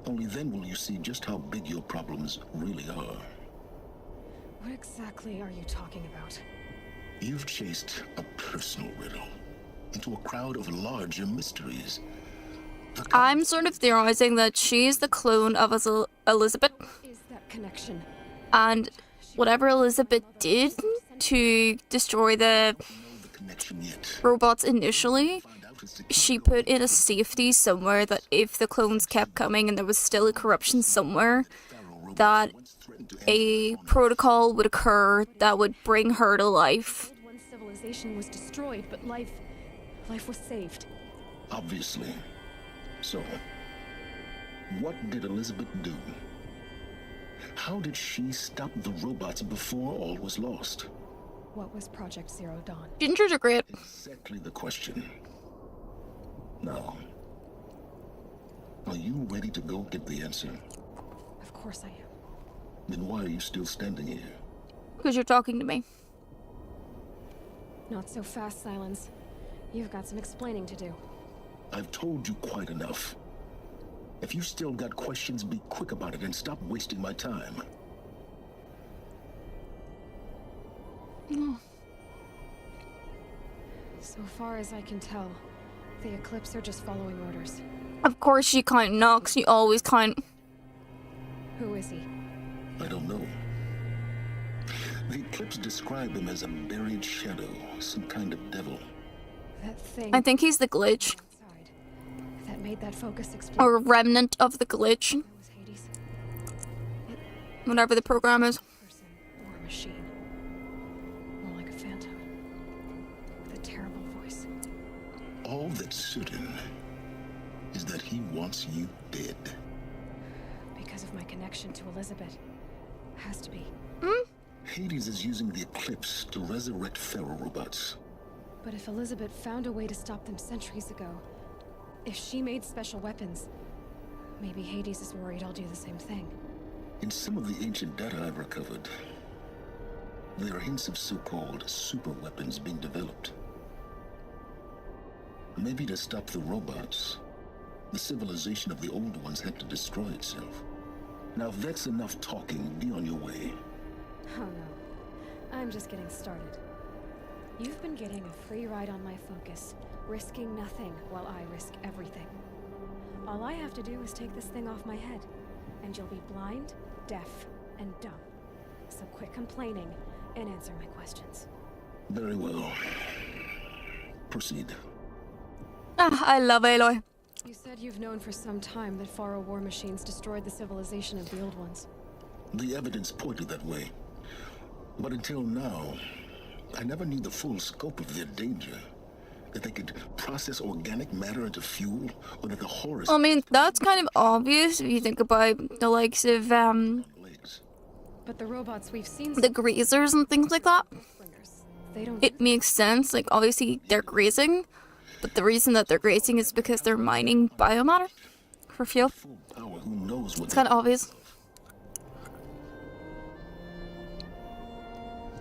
Only then will you see just how big your problems really are. What exactly are you talking about? You've chased a personal riddle into a crowd of larger mysteries. I'm sort of theorizing that she's the clone of Elizabeth, Is that connection? and whatever Elizabeth did to destroy the The connection yet. robots initially, Find out is the she put in a safety somewhere that if the clones kept coming and there was still a corruption somewhere, that a protocol would occur that would bring her to life. Old One civilization was destroyed, but life was saved. Obviously. So, what did Elizabeth do? How did she stop the robots before all was lost? What was Project Zero Dawn? Gingers are great. Exactly the question. Now, are you ready to go get the answer? Of course I am. Then why are you still standing here? Because you're talking to me. Not so fast, Silence. You've got some explaining to do. I've told you quite enough. If you still got questions, be quick about it and stop wasting my time. So far as I can tell, the Eclipse are just following orders. Of course you can't knock, you always can't. Who is he? I don't know. The Eclipse described him as a buried shadow, some kind of devil. That thing I think he's the glitch, outside that made that focus explode. or a remnant of the glitch, That was Hades. whatever the program is. Person or a machine. More like a phantom. With a terrible voice. All that's certain is that he wants you dead. Because of my connection to Elizabeth. Has to be. Hades is using the Eclipse to resurrect Pharaoh robots. But if Elizabeth found a way to stop them centuries ago, if she made special weapons, maybe Hades is worried I'll do the same thing. In some of the ancient data I've recovered, there are hints of so-called super weapons being developed. Maybe to stop the robots, the civilization of the old ones had to destroy itself. Now if that's enough talking, be on your way. Oh no. I'm just getting started. You've been getting a free ride on my focus, risking nothing while I risk everything. All I have to do is take this thing off my head, and you'll be blind, deaf, and dumb. So quit complaining and answer my questions. Very well. Proceed. Ah, I love Aloy. You said you've known for some time that Pharaoh war machines destroyed the civilization of the old ones. The evidence pointed that way. But until now, I never knew the full scope of their danger. That they could process organic matter into fuel, or that the horrors... I mean, that's kind of obvious if you think about the likes of legs. But the robots we've seen the grazers and things like that. slingers, they don't It makes sense, like obviously they're grazing, but the reason that they're grazing is because they're mining biomatter for fuel. Full power, who knows what It's kind of obvious.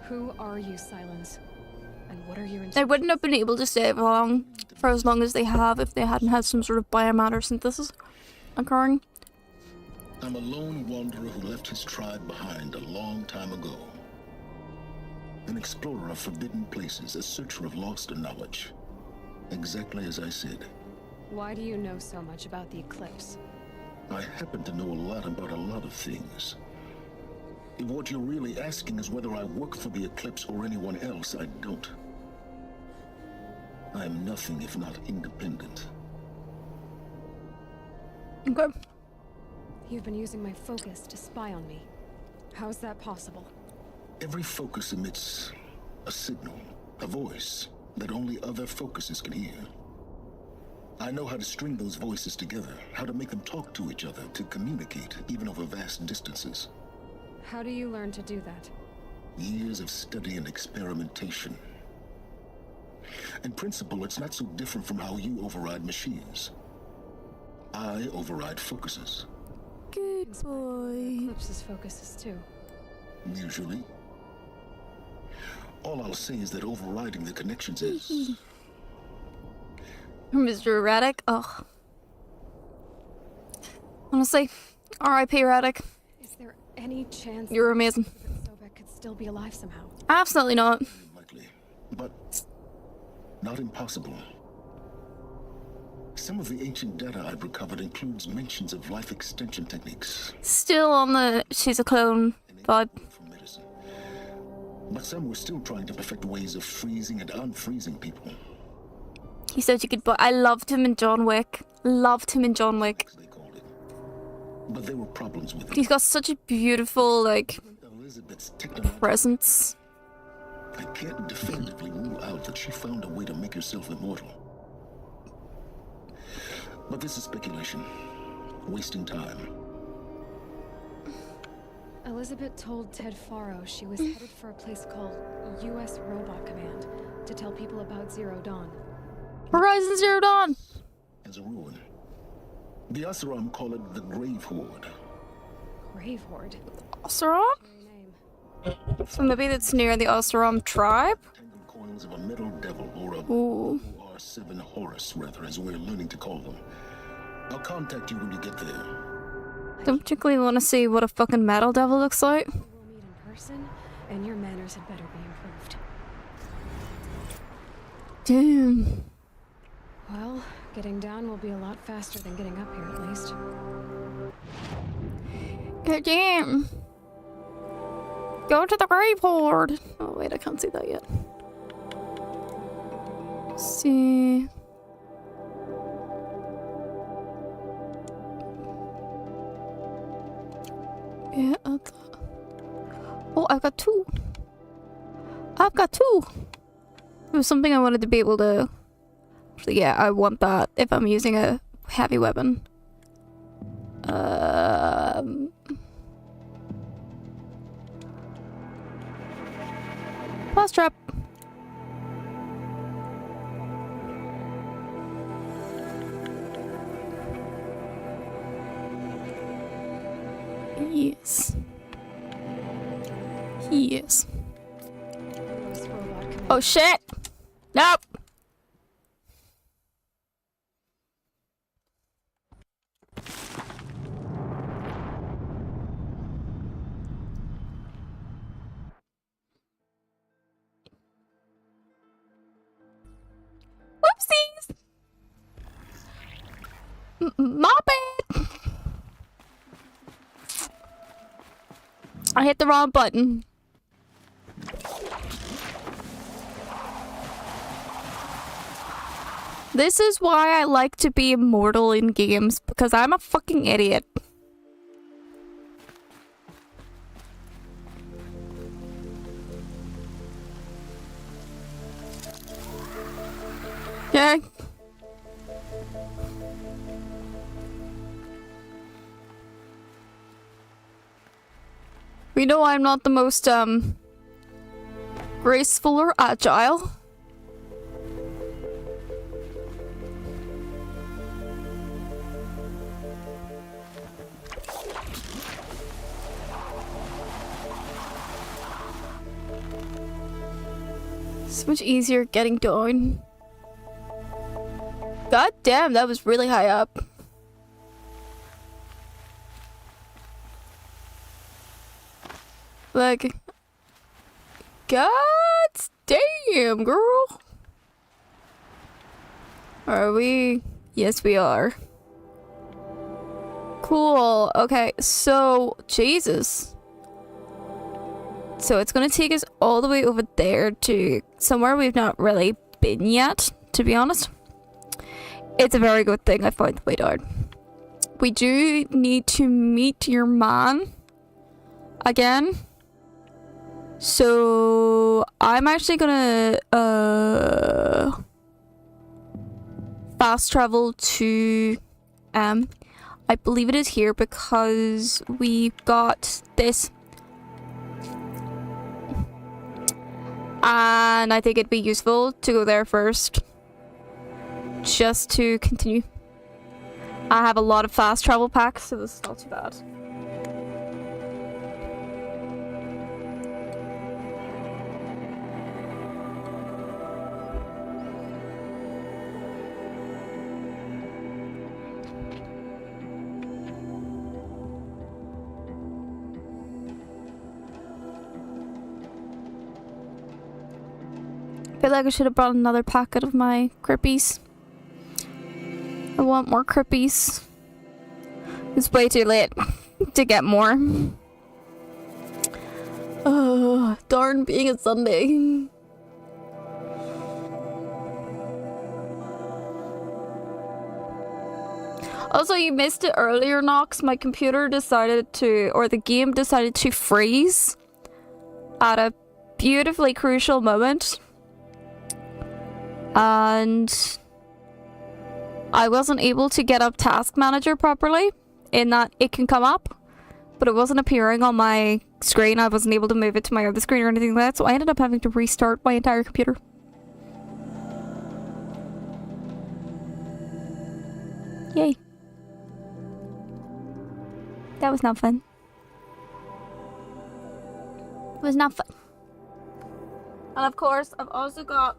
Who are you, Silence? And what are your They intentions? wouldn't have been able to stay for as long as they have if they hadn't had some sort of biomatter synthesis occurring. I'm a lone wanderer who left his tribe behind a long time ago. An explorer of forbidden places, a searcher of lost knowledge. Exactly as I said. Why do you know so much about the Eclipse? I happen to know a lot about a lot of things. If what you're really asking is whether I work for the Eclipse or anyone else, I don't. I am nothing if not independent. Okay. You've been using my focus to spy on me. How is that possible? Every focus emits a signal, a voice, that only other focuses can hear. I know how to string those voices together, how to make them talk to each other, to communicate, even over vast distances. How do you learn to do that? Years of study and experimentation. In principle, it's not so different from how you override machines. I override focuses, Good boy. Eclipse's focuses too. usually. All I'll say is that overriding the connections is... Mr. Radek. Ugh. Honestly, R.I.P. Radek. Is there any chance You're amazing. that Sobek could still be alive somehow? Absolutely not. Likely, but not impossible. Some of the ancient data I've recovered includes mentions of life extension techniques Still on the she's a clone vibe. from medicine. But some were still trying to perfect ways of freezing and unfreezing people, He's such a good boy. I loved him in John Wick. Loved him in John Wick. as they called it. But there were problems with it. He's got such a beautiful, like, Elizabeth's technology. presence. I can't definitively rule out that she found a way to make herself immortal. But this is speculation. Wasting time. Elizabeth told Ted Faro she was headed for a place called U.S. Robot Command to tell people about Zero Dawn. Horizon Zero Dawn. As a ruin. The Oseram call it the Grave Horde. Grave Horde. Oseram? Very name. So maybe that's near the Oseram tribe? Tangled coils of a metal devil, or a Ooh. OR7 Horus, rather, as we're learning to call them. I'll contact you when you get there. Don't particularly want to see what a fucking metal devil looks like. We'll meet in person, and your manners had better be improved. Damn. Well, getting down will be a lot faster than getting up here, at least. God damn. Go to the grave horde. Oh wait, I can't see that yet. See. Yeah. Oh, I've got two. I've got two. It was something I wanted to be able to. Actually, yeah, I want that if I'm using a heavy weapon. Blast trap. Yes. Yes. This robot command. Oh shit! Nope! Whoopsies! My bad! I hit the wrong button. This is why I like to be immortal in games, because I'm a fucking idiot. Okay. We know I'm not the most, graceful or agile. So much easier getting down. God damn, that was really high up. Like, God damn, girl. Are we? Yes, we are. Cool. Okay, so, Jesus. So it's gonna take us all the way over there to somewhere we've not really been yet, to be honest. It's a very good thing I found the way down. We do need to meet your man again. So I'm actually gonna fast travel to I believe it is here because we've got this And I think it'd be useful to go there first. Just to continue. I have a lot of fast travel packs, so this is not too bad. I feel like I should have brought another packet of my crippies. I want more crippies. It's way too late to get more. Oh, darn being a Sunday. Also, you missed it earlier, Nox. My computer decided to, or the game decided to freeze at a beautifully crucial moment. And I wasn't able to get up Task Manager properly, in that it can come up, but it wasn't appearing on my screen. I wasn't able to move it to my other screen or anything like that, so I ended up having to restart my entire computer. Yay. That was not fun. It was not fun. And of course, I've also got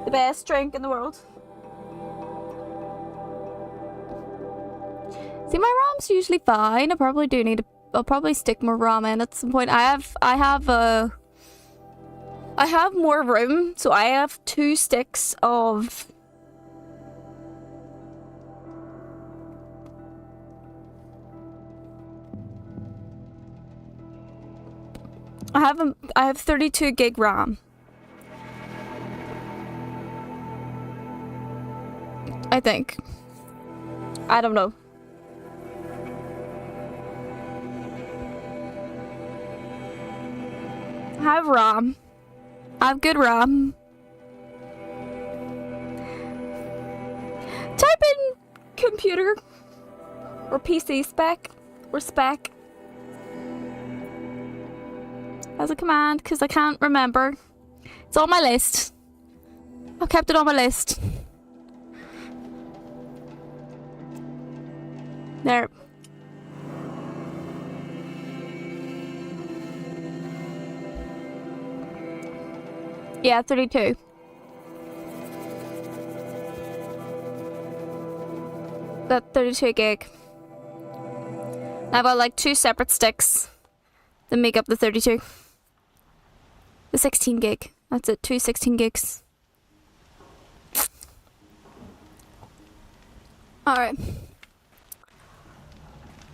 the best drink in the world. See, my ROM's usually fine. I probably do need to. I'll probably stick more ROM in at some point. I have more room, so I have 2 sticks of. I have 32 gig RAM. I think. I don't know. I have RAM. I have good RAM. Type in computer or PC spec or spec as a command, because I can't remember. It's on my list. I've kept it on my list. There. Yeah, 32. That 32 gig. I've got like 2 separate sticks that make up the 32. The 16 gig. That's it, 2 16 gigs. Alright.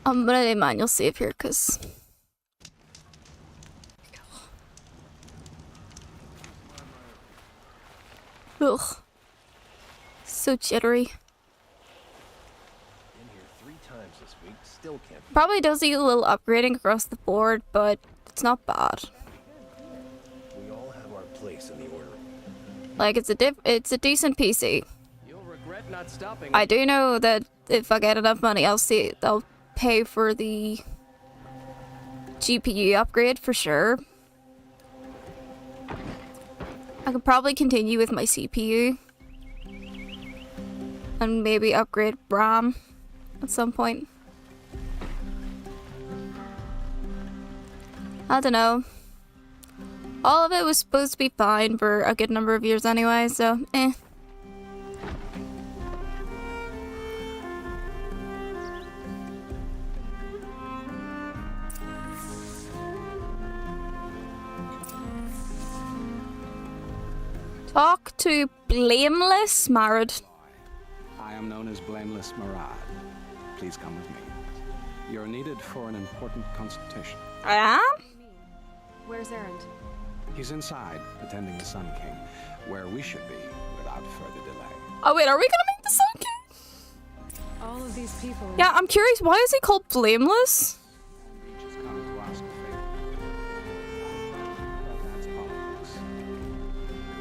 I'm gonna do manual save here, cause ugh. So jittery. Probably does need a little upgrading across the board, but it's not bad. We all have our place in the order. Like it's a decent PC. You'll regret not stopping. I do know that if I get enough money, I'll pay for the GPU upgrade for sure. I could probably continue with my CPU and maybe upgrade RAM at some point. I don't know. All of it was supposed to be fine for a good number of years anyway, so eh. Talk to Blameless Marad. I am known as Blameless Marad. Please come with me. You're needed for an important consultation. I am? Where's Erend? He's inside, attending the Sun King, where we should be without further delay. Oh wait, are we gonna meet the Sun King? All of these people. Yeah, I'm curious, why is he called Blameless? Just come to ask a favor. But that's politics.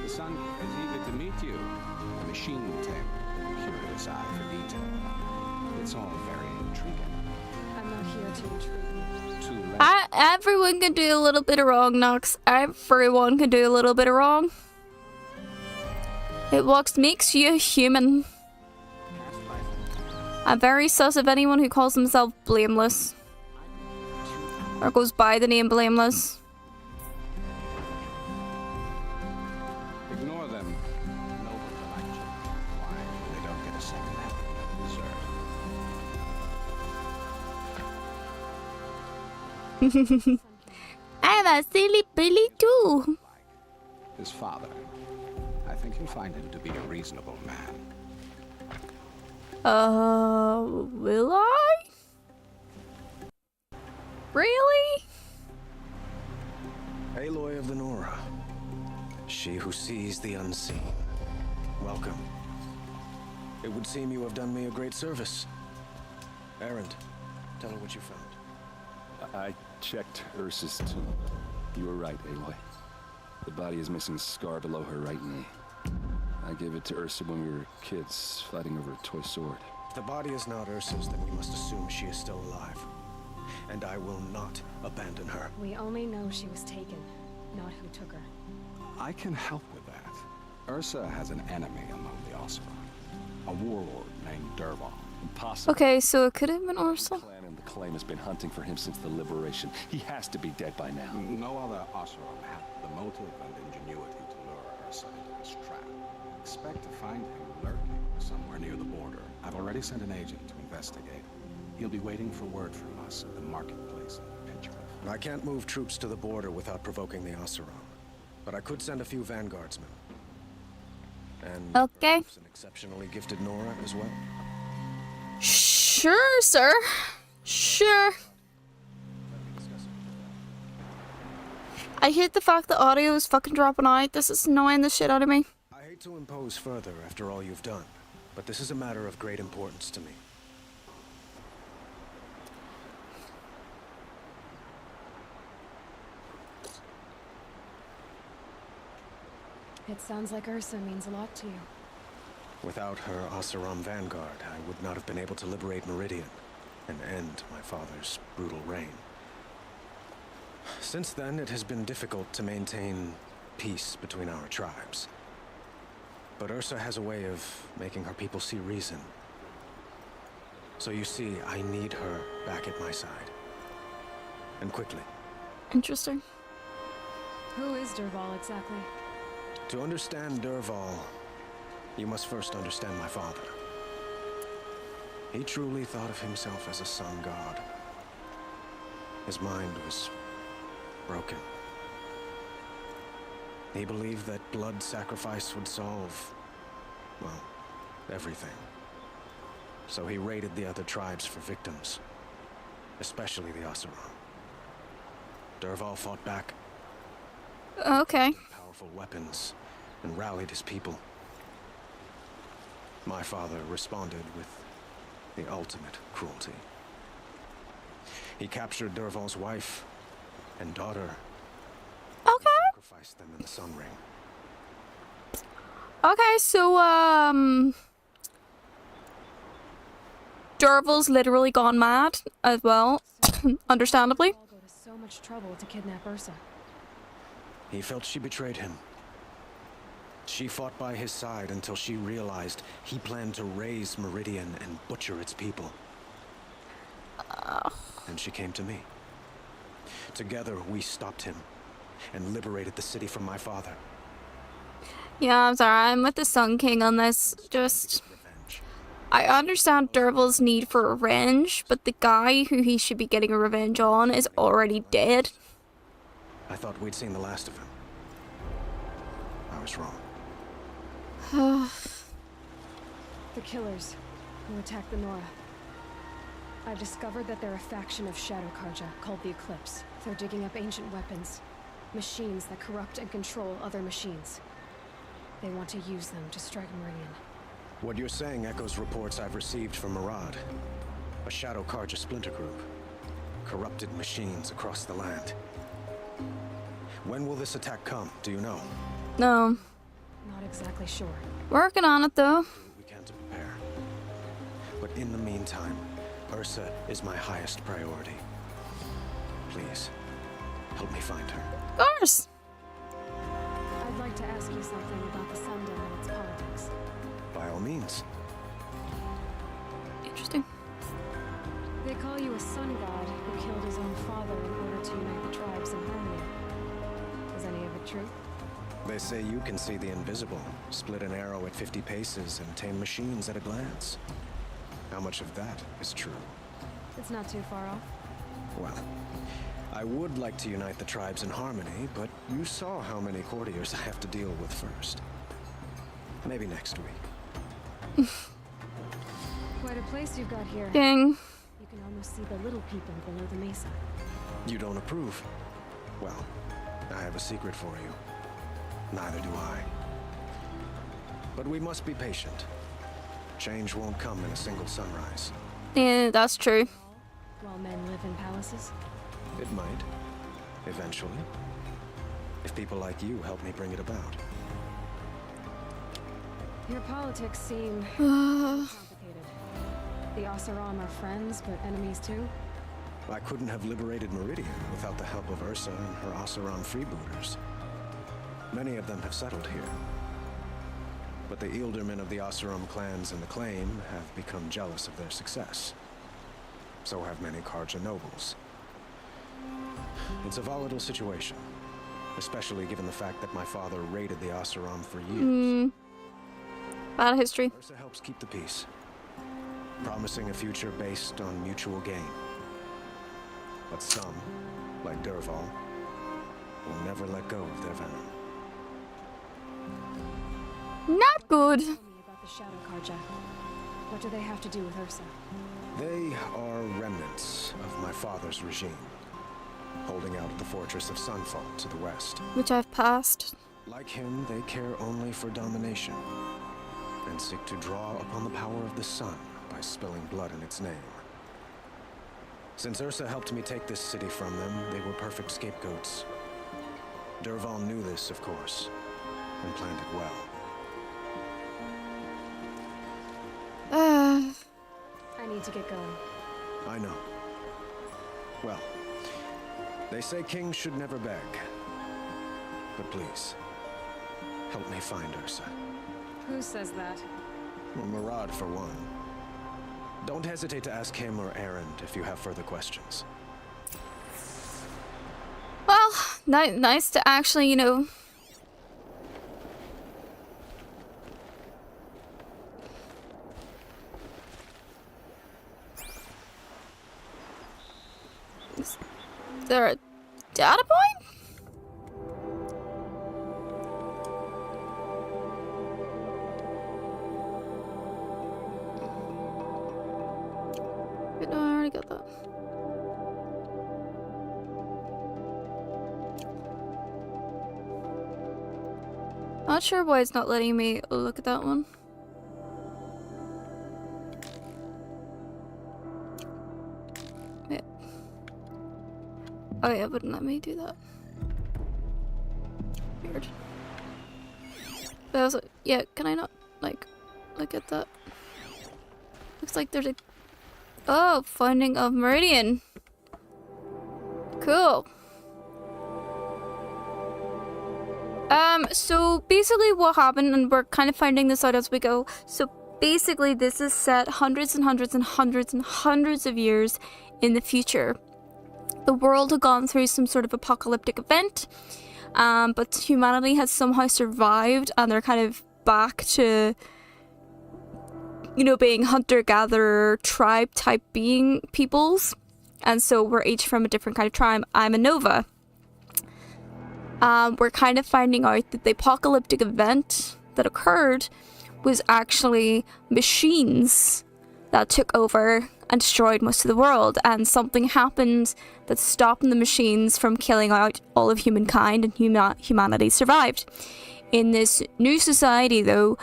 The Sun is eager to meet you. A machine tech, curious eye for detail. It's all very intriguing. I'm not not here to intrigue you. Too late. Everyone can do a little bit of wrong, Nox. Everyone can do a little bit of wrong. It what makes you human. I'm very sus of anyone who calls themselves blameless. Or goes by the name blameless. Ignore them. Noble delight you. Why? They don't get a second half of dessert. I'm a silly Billy too. His father. I think you'll find him to be a reasonable man. Will I? Really? Aloy of the Nora. She who sees the unseen. Welcome. It would seem you have done me a great service. Erend, tell her what you found. I checked Ursa's tomb. You were right, Aloy. The body is missing a scar below her right knee. I gave it to Ursa when we were kids, fighting over a toy sword. If the body is not Ursa's, then we must assume she is still alive. And I will not abandon her. We only know she was taken, not who took her. I can help with that. Ursa has an enemy among the Oseram. A warlord named Dervahl. Impossible. Okay, so it could have been The Ursula. clan and the claim has been hunting for him since the liberation. He has to be dead by now. No other Oseram had the motive and ingenuity to lure Ursa into this trap. Expect to find him lurking somewhere near the border. I've already sent an agent to investigate. He'll be waiting for word from us at the marketplace in Pinchcliff. I can't move troops to the border without provoking the Oseram. But I could send a few vanguardsmen. And Okay. perhaps an exceptionally gifted Nora as well. Sure, sir. Sure. I hate the fact that audio is fucking dropping out. This is annoying the shit out of me. I hate to impose further after all you've done, but this is a matter of great importance to me. It sounds like Ursa means a lot to you. Without her Oseram vanguard, I would not have been able to liberate Meridian and end my father's brutal reign. Since then, it has been difficult to maintain peace between our tribes. But Ursa has a way of making her people see reason. So you see, I need her back at my side. And quickly. Interesting. Who is Dervahl exactly? To understand Dervahl, you must first understand my father. He truly thought of himself as a sun god. His mind was broken. He believed that blood sacrifice would solve, well, everything. So he raided the other tribes for victims, especially the Oseram. Dervahl fought back, Okay. powerful weapons, and rallied his people. My father responded with the ultimate cruelty. He captured Dervahl's wife and daughter, Okay. sacrificed them in the Sun Ring. Okay, so, Dervahl's literally gone mad as well. Understandably. All go to so much trouble to kidnap Ursa. He felt she betrayed him. She fought by his side until she realized he planned to raise Meridian and butcher its people. And she came to me. Together, we stopped him and liberated the city from my father. Yeah, I'm sorry. I'm with the Sun King on this. Just, Revenge. I understand Dervahl's need for revenge, but the guy who he should be getting a revenge on is already dead. I thought we'd seen the last of him. I was wrong. The killers who attacked the Nora. I've discovered that they're a faction of Shadow Karja called the Eclipse. They're digging up ancient weapons, machines that corrupt and control other machines. They want to use them to strike Meridian. What you're saying echoes reports I've received from Murad, a Shadow Karja splinter group. Corrupted machines across the land. When will this attack come? Do you know? No. Not exactly sure. Working on it though. We can to prepare. But in the meantime, Ursa is my highest priority. Please, help me find her. Of course. I'd like to ask you something about the Sundown and its politics. By all means. Interesting. They call you a sun god who killed his own father in order to unite the tribes in harmony. Is any of it true? They say you can see the invisible, split an arrow at 50 paces, and tame machines at a glance. How much of that is true? It's not too far off. Well, I would like to unite the tribes in harmony, but you saw how many courtiers I have to deal with first. Maybe next week. Quite a place you've got here. Dang. You can almost see the little people below the mesa. You don't approve? Well, I have a secret for you. Neither do I. But we must be patient. Change won't come in a single sunrise. Yeah, that's true. While men live in palaces? It might. Eventually. If people like you help me bring it about. Your politics seem complicated. The Oseram are friends, but enemies too? I couldn't have liberated Meridian without the help of Ursa and her Oseram freebooters. Many of them have settled here. But the Ealdormen of the Oseram clans in the Claim have become jealous of their success. So have many Carja nobles. It's a volatile situation, especially given the fact that my father raided the Oseram for years. Bad history. Ursa helps keep the peace, promising a future based on mutual gain. But some, like Dervahl, will never let go of their venom. Not good. Tell me about the Shadow Carja. What do they have to do with Ursa? They are remnants of my father's regime, holding out at the fortress of Sunfall to the west. Which I've passed. Like him, they care only for domination, and seek to draw upon the power of the sun by spilling blood in its name. Since Ursa helped me take this city from them, they were perfect scapegoats. Dervahl knew this, of course, and planned it well. I need to get going. I know. Well, they say kings should never beg. But please, help me find Ursa. Who says that? Well, Murad, for one. Don't hesitate to ask him or Erend if you have further questions. Well, nice to actually, you know... Is there a data point? Wait, no, I already got that. Not sure why it's not letting me look at that one. Wait. Oh yeah, it wouldn't let me do that. Weird. But I was like, yeah, can I not, like, look at that? Looks like there's a... Oh, finding of Meridian. Cool. So basically what happened, and we're kind of finding this out as we go. So basically this is set hundreds and hundreds and hundreds and hundreds of years in the future. The world had gone through some sort of apocalyptic event, but humanity has somehow survived, and they're kind of back to, you know, being hunter-gatherer tribe type being peoples. And so we're each from a different kind of tribe. I'm a Nova. We're kind of finding out that the apocalyptic event that occurred was actually machines that took over and destroyed most of the world, and something happened that stopped the machines from killing out all of humankind, and humanity survived. In this new society, though,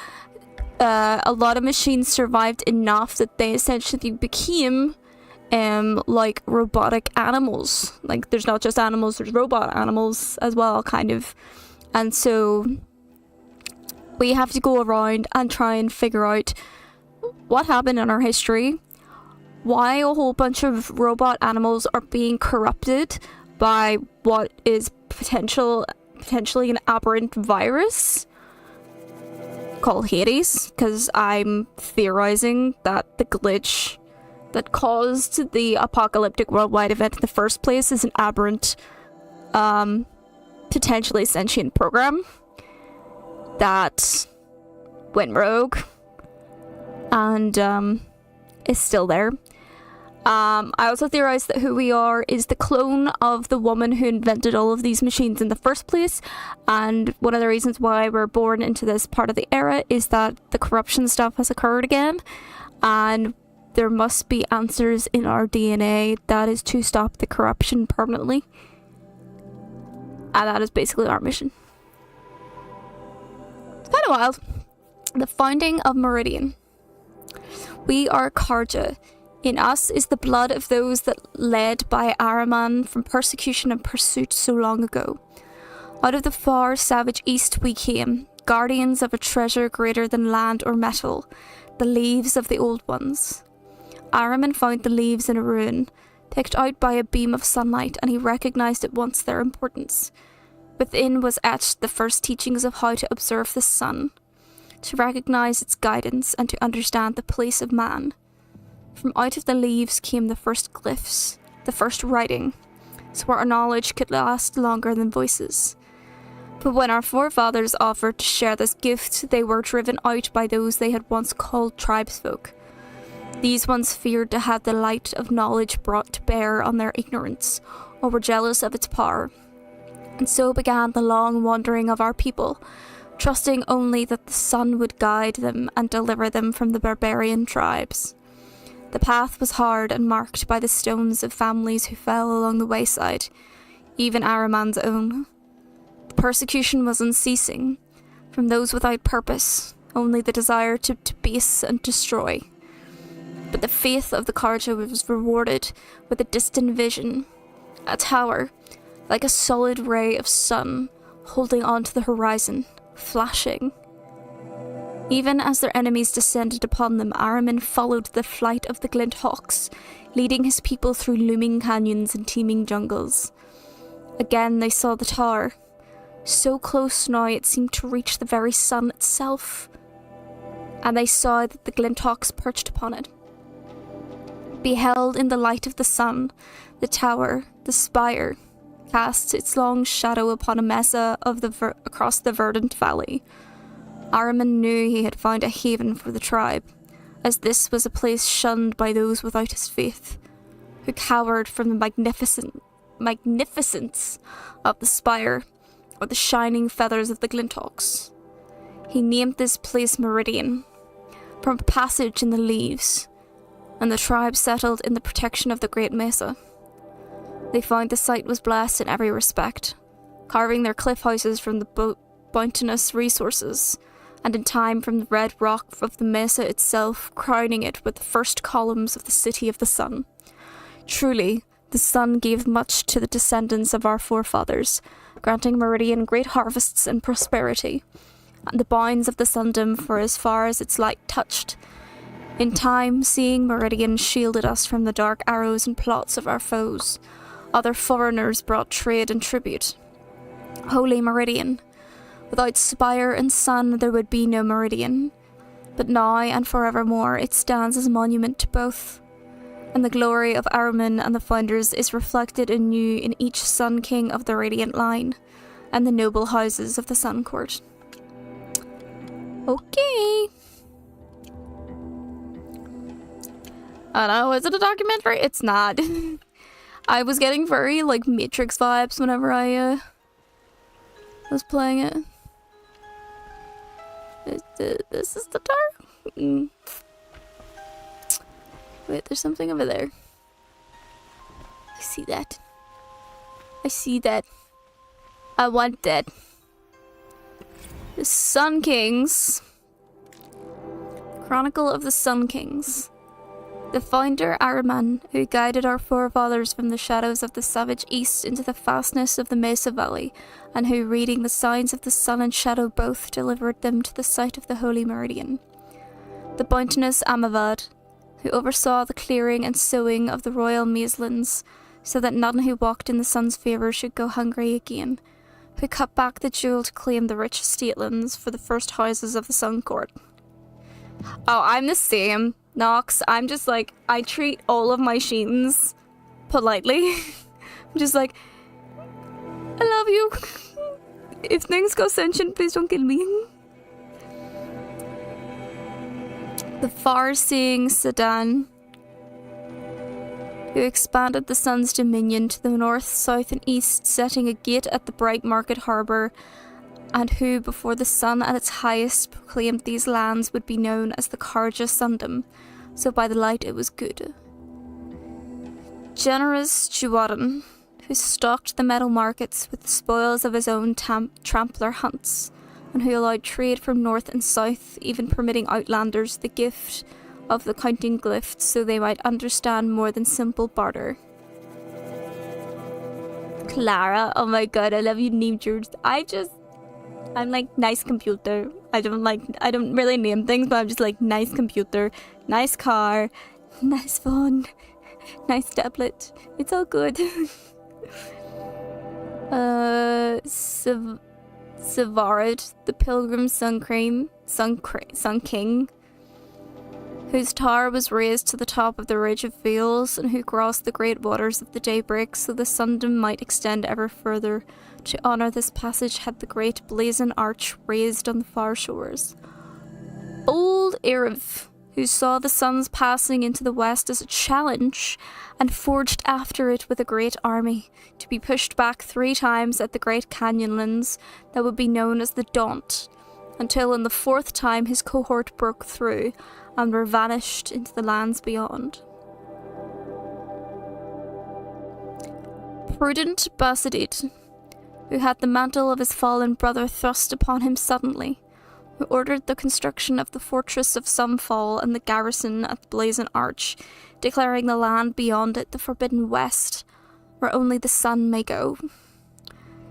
a lot of machines survived enough that they essentially became like robotic animals. Like, there's not just animals, there's robot animals as well, kind of. And so we have to go around and try and figure out what happened in our history, why a whole bunch of robot animals are being corrupted by what is potentially an aberrant virus called Hades, because I'm theorizing that the glitch that caused the apocalyptic worldwide event in the first place is an aberrant, potentially sentient program that went rogue and is still there. I also theorize that who we are is the clone of the woman who invented all of these machines in the first place, and one of the reasons why we're born into this part of the era is that the corruption stuff has occurred again, and there must be answers in our DNA that is to stop the corruption permanently. And that is basically our mission. It's kind of wild. The founding of Meridian. We are Carja. In us is the blood of those that led by Ahriman from persecution and pursuit so long ago. Out of the far savage east we came, guardians of a treasure greater than land or metal, the leaves of the old ones. Ahriman found the leaves in a ruin, picked out by a beam of sunlight, and he recognized at once their importance. Within was etched the first teachings of how to observe the sun, to recognize its guidance, and to understand the place of man. From out of the leaves came the first glyphs, the first writing, so our knowledge could last longer than voices. But when our forefathers offered to share this gift, they were driven out by those they had once called tribesfolk. These ones feared to have the light of knowledge brought to bear on their ignorance, or were jealous of its power. And so began the long wandering of our people, trusting only that the sun would guide them and deliver them from the barbarian tribes. The path was hard and marked by the stones of families who fell along the wayside, even Ahriman's own. The persecution was unceasing, from those without purpose, only the desire to base and destroy. But the faith of the Carja was rewarded with a distant vision, a tower, like a solid ray of sun, holding on to the horizon, flashing. Even as their enemies descended upon them, Ahriman followed the flight of the Glint Hawks, leading his people through looming canyons and teeming jungles. Again they saw the tower, so close now it seemed to reach the very sun itself, and they saw that the Glint Hawks perched upon it. Beheld in the light of the sun, the tower, the spire, cast its long shadow upon a mesa of across the verdant valley. Ahriman knew he had found a haven for the tribe, as this was a place shunned by those without his faith, who cowered from the magnificence of the spire or the shining feathers of the Glinthawks. He named this place Meridian, from a passage in the leaves, and the tribe settled in the protection of the Great Mesa. They found the site was blessed in every respect, carving their cliff houses from the bounteous resources, and in time from the red rock of the mesa itself, crowning it with the first columns of the City of the Sun. Truly, the sun gave much to the descendants of our forefathers, granting Meridian great harvests and prosperity, and the bounds of the sundom for as far as its light touched. In time, seeing Meridian shielded us from the dark arrows and plots of our foes. Other foreigners brought trade and tribute. Holy Meridian. Without spire and sun, there would be no Meridian. But now and forevermore, it stands as a monument to both. And the glory of Ahriman and the founders is reflected anew in each Sun King of the Radiant line, and the noble houses of the Sun Court. Okay. I don't know, is it a documentary? It's not. I was getting very, like, Matrix vibes whenever I, was playing it. This is the dark? Wait, there's something over there. I see that. I see that. I want that. The Sun Kings. Chronicle of the Sun Kings. The founder, Ahriman, who guided our forefathers from the shadows of the savage east into the fastness of the Mesa Valley, and who, reading the signs of the sun and shadow both, delivered them to the site of the Holy Meridian. The bounteous Amavad, who oversaw the clearing and sowing of the royal maizelands, so that none who walked in the sun's favour should go hungry again, who cut back the jewel to claim the rich statelands for the first houses of the Sun Court. Oh, I'm the same, Nox. I'm just like, I treat all of my Sheens politely. I'm just like, I love you. If things go sentient, please don't kill me. The far-seeing Sedan, who expanded the sun's dominion to the north, south and east, setting a gate at the bright market harbour, and who, before the sun at its highest, proclaimed these lands would be known as the Carja Sundom, so by the light it was good. Generous Juwadan, who stocked the metal markets with the spoils of his own trampler hunts, and who allowed trade from north and south, even permitting outlanders the gift of the counting glyphs so they might understand more than simple barter. Clara, oh my god, I love you name yours. I'm like, nice computer. I don't really name things, but I'm just like, nice computer, nice car, nice phone, nice tablet. It's all good. Savarad, the Pilgrim Sun King, whose tower was raised to the top of the Ridge of Veils, and who crossed the great waters of the daybreak so the Sundom might extend ever further. To honour this passage had the great blazon arch raised on the far shores. Old Erev, who saw the suns passing into the west as a challenge, and forged after it with a great army, to be pushed back 3 times at the great canyonlands that would be known as the Daunt, until in the 4th time his cohort broke through, and were vanished into the lands beyond. Prudent Basadid, who had the mantle of his fallen brother thrust upon him suddenly, who ordered the construction of the fortress of Sumfall and the garrison at the Blazon Arch, declaring the land beyond it the forbidden west, where only the sun may go.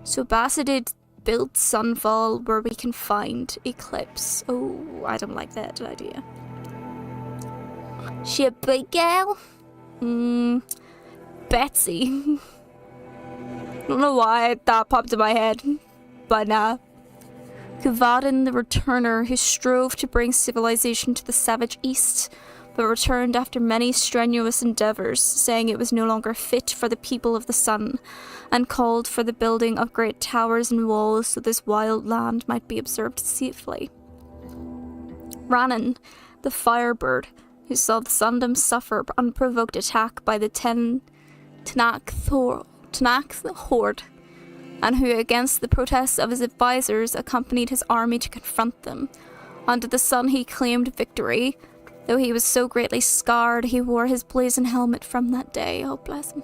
So Basadid built Sunfall where we can find Eclipse. Oh, I don't like that idea. She a big girl? Betsy. I don't know why that popped in my head, but nah. Kuvadin the Returner, who strove to bring civilization to the savage east, but returned after many strenuous endeavours, saying it was no longer fit for the people of the sun, and called for the building of great towers and walls so this wild land might be observed safely. Rannan, the Firebird, who saw the Sundom suffer unprovoked attack by the Tanakh Horde, and who, against the protests of his advisors, accompanied his army to confront them. Under the sun he claimed victory, though he was so greatly scarred he wore his blazon helmet from that day. Oh, bless him.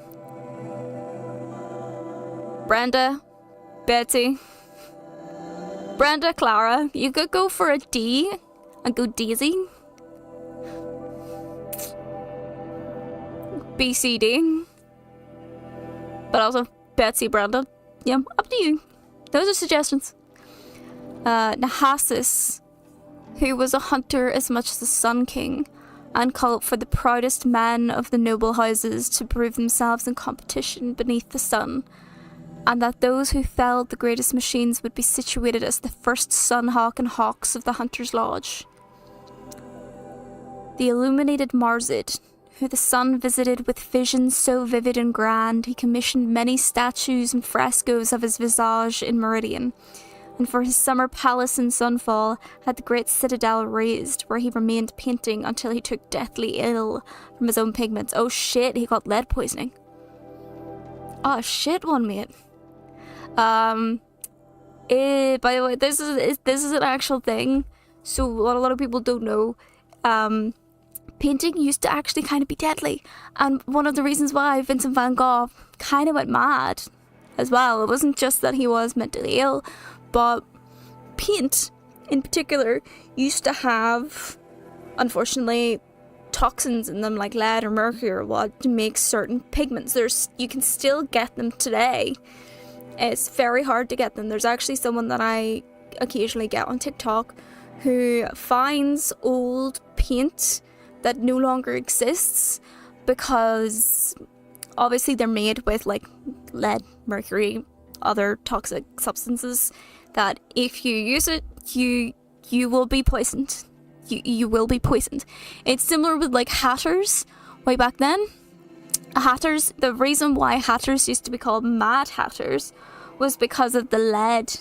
Brenda, Betty, Brenda, Clara, you could go for a D and go Daisy. BCD. But also Betsy, Brenda. Yeah, up to you. Those are suggestions. Nahasis, who was a hunter as much as a Sun King, and called for the proudest men of the noble houses to prove themselves in competition beneath the sun, and that those who felled the greatest machines would be situated as the first Sunhawk and Hawks of the Hunter's Lodge. The illuminated Marzid, who the sun visited with visions so vivid and grand, he commissioned many statues and frescoes of his visage in Meridian, and for his summer palace in Sunfall had the great citadel raised, where he remained painting until he took deathly ill from his own pigments. Oh shit, he got lead poisoning. Oh shit, one mate. By the way, this is an actual thing, so what a lot of people don't know. Painting used to actually kind of be deadly, and one of the reasons why Vincent van Gogh kind of went mad as well, it wasn't just that he was mentally ill, but paint in particular used to have, unfortunately, toxins in them like lead or mercury or what to make certain pigments. You can still get them today. It's very hard to get them. There's actually someone that I occasionally get on TikTok who finds old paint that no longer exists because obviously they're made with like lead, mercury, other toxic substances that if you use it, you will be poisoned. You will be poisoned. It's similar with like hatters way back then. Hatters, the reason why hatters used to be called Mad Hatters was because of the lead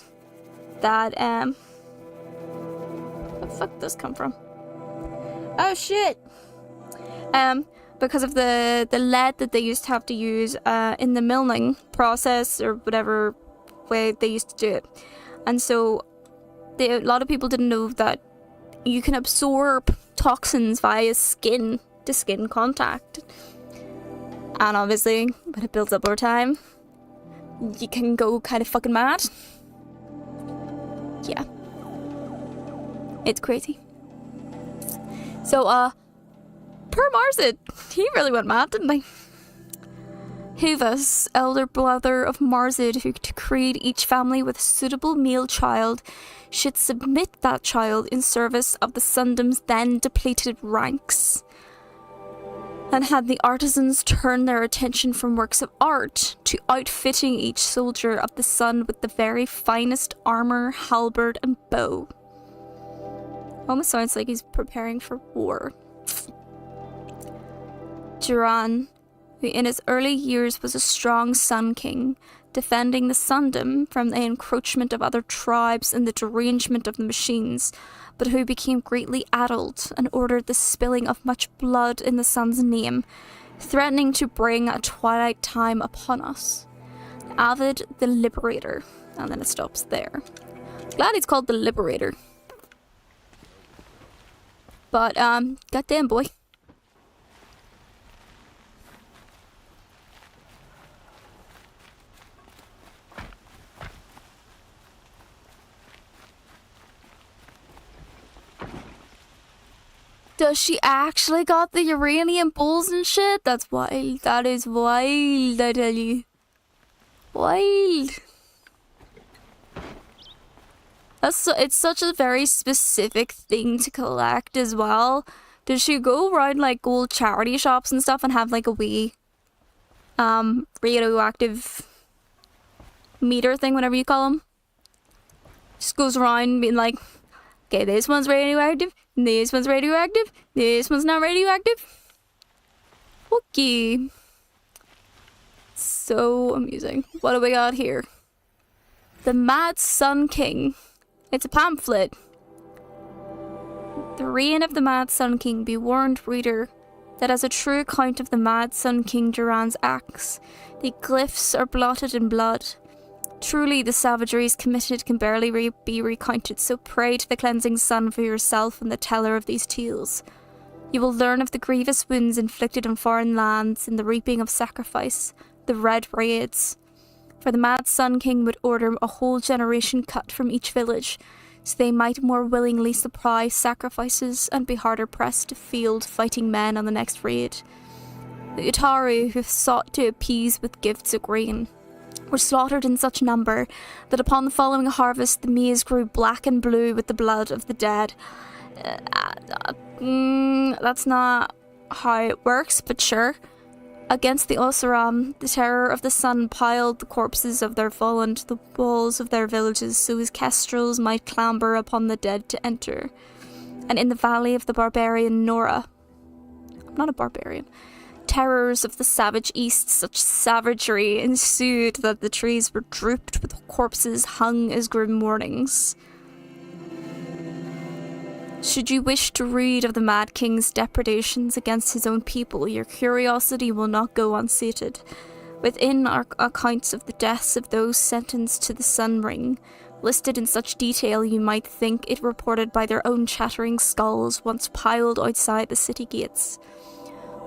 that where the fuck did this come from? Oh shit. Because of the lead that they used to have to use in the milling process or whatever way they used to do it. And so a lot of people didn't know that you can absorb toxins via skin to skin contact. And obviously, when it builds up over time, you can go kind of fucking mad. Yeah. It's crazy. So, poor Marzid. He really went mad, didn't he? Huvas, elder brother of Marzid, who decreed each family with a suitable male child should submit that child in service of the Sundom's then depleted ranks, and had the artisans turn their attention from works of art to outfitting each soldier of the sun with the very finest armor, halberd, and bow. Almost sounds like he's preparing for war. Duran, who in his early years was a strong Sun King, defending the Sundom from the encroachment of other tribes and the derangement of the machines, but who became greatly addled and ordered the spilling of much blood in the sun's name, threatening to bring a twilight time upon us. Avid the Liberator. And then it stops there. Glad he's called the Liberator. But, goddamn boy. Does she actually got the uranium balls and shit? That's wild. That is wild, I tell you. Wild. It's such a very specific thing to collect as well. Does she go around like gold charity shops and stuff and have like a wee radioactive meter thing, whatever you call them? Just goes around being like, okay, this one's radioactive, this one's radioactive, this one's not radioactive. Okay. So amusing. What do we got here? The Mad Sun King. It's a pamphlet. The reign of the Mad Sun King, be warned, reader, that as a true account of the Mad Sun King Duran's acts, the glyphs are blotted in blood. Truly, the savageries committed can barely be recounted, so pray to the cleansing sun for yourself and the teller of these tales. You will learn of the grievous wounds inflicted on foreign lands in the reaping of sacrifice, the Red Raids. For the Mad Sun King would order a whole generation cut from each village, so they might more willingly supply sacrifices and be harder pressed to field fighting men on the next raid. The Utaru, who sought to appease with gifts of grain, were slaughtered in such number that upon the following harvest the maize grew black and blue with the blood of the dead. That's not how it works, but sure. Against the Oseram, the terror of the sun piled the corpses of their fallen to the walls of their villages so as kestrels might clamber upon the dead to enter. And in the valley of the barbarian Nora, I'm not a barbarian, terrors of the savage east, such savagery ensued that the trees were drooped with corpses hung as grim mournings. Should you wish to read of the Mad King's depredations against his own people, your curiosity will not go unsated. Within are accounts of the deaths of those sentenced to the Sun Ring, listed in such detail you might think it reported by their own chattering skulls once piled outside the city gates.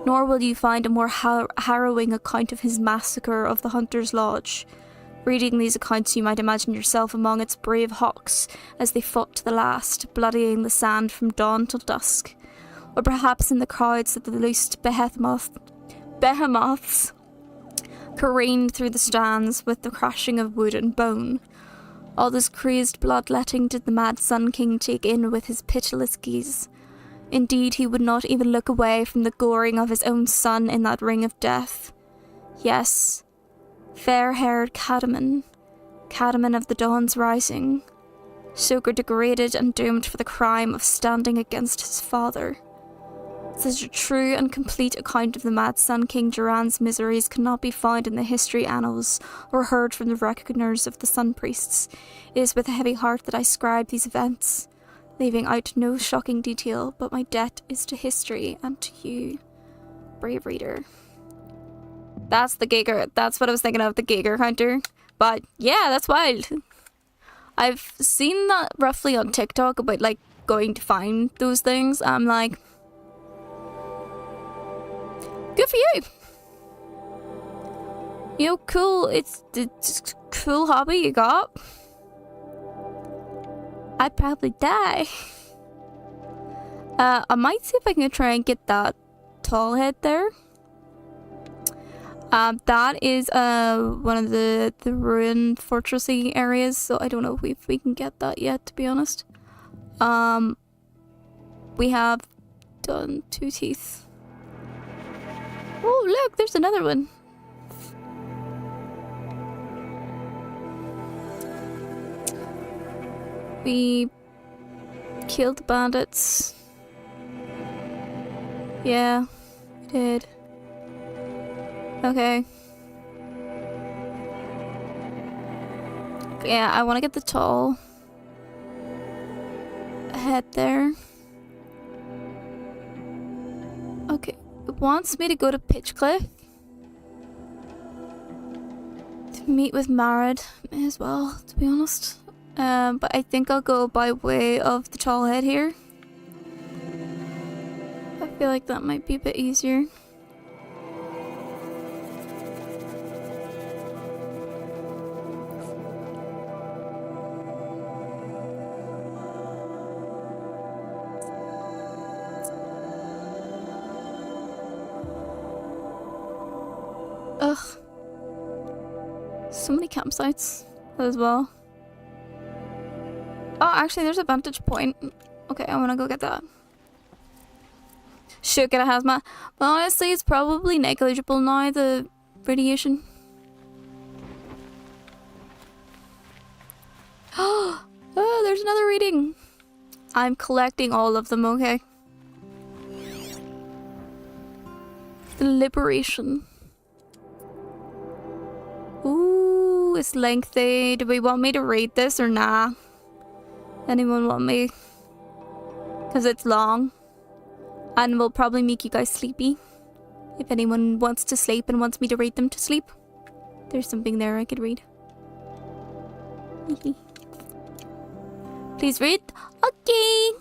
Nor will you find a more harrowing account of his massacre of the Hunter's Lodge. Reading these accounts, you might imagine yourself among its brave hawks as they fought to the last, bloodying the sand from dawn till dusk. Or perhaps in the crowds that the loosed behemoths careened through the stands with the crashing of wood and bone. All this crazed bloodletting did the Mad Sun King take in with his pitiless gaze. Indeed, he would not even look away from the goring of his own son in that ring of death. Yes, fair-haired Cadaman, Cadaman of the Dawn's Rising, Shoker degraded and doomed for the crime of standing against his father. Such a true and complete account of the mad Sun King Duran's miseries cannot be found in the history annals or heard from the reckoners of the Sun Priests. It is with a heavy heart that I scribe these events, leaving out no shocking detail, but my debt is to history and to you, brave reader. That's the Geiger. That's what I was thinking of, the Geiger counter. But yeah, that's wild. I've seen that roughly on TikTok about like going to find those things. I'm like, good for you. You know, cool. It's a cool hobby you got. I'd probably die. I might see if I can try and get that tall head there. That is one of the ruined fortressy areas, so I don't know if we can get that yet, to be honest. We have done 2 teeth. Oh, look, there's another one. We killed the bandits. Yeah, we did. Okay. Yeah, I want to get the tall head there. Okay, it wants me to go to Pitchcliff to meet with Marad as well, to be honest. But I think I'll go by way of the tall head here. I feel like that might be a bit easier. Ugh. So many campsites as well. Oh, actually, there's a vantage point. Okay, I want to go get that. Should get a hazmat. But honestly, it's probably negligible now, the radiation. Oh, there's another reading. I'm collecting all of them, okay? The Liberation. Ooh, it's lengthy. Do we want me to read this or nah? Anyone want me? Because it's long. And will probably make you guys sleepy. If anyone wants to sleep and wants me to read them to sleep, there's something there I could read. Please read. Okay.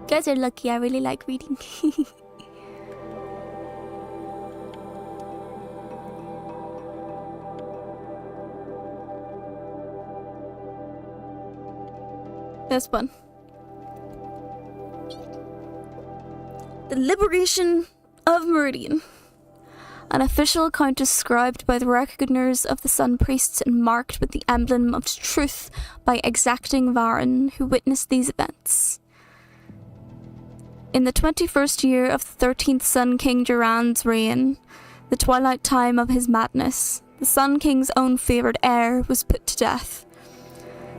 You guys are lucky. I really like reading. This one. The Liberation of Meridian. An official account described by the reckoners of the Sun Priests and marked with the emblem of truth by exacting Varan, who witnessed these events. In the 21st year of the 13th Sun King Duran's reign, the twilight time of his madness, the Sun King's own favoured heir was put to death.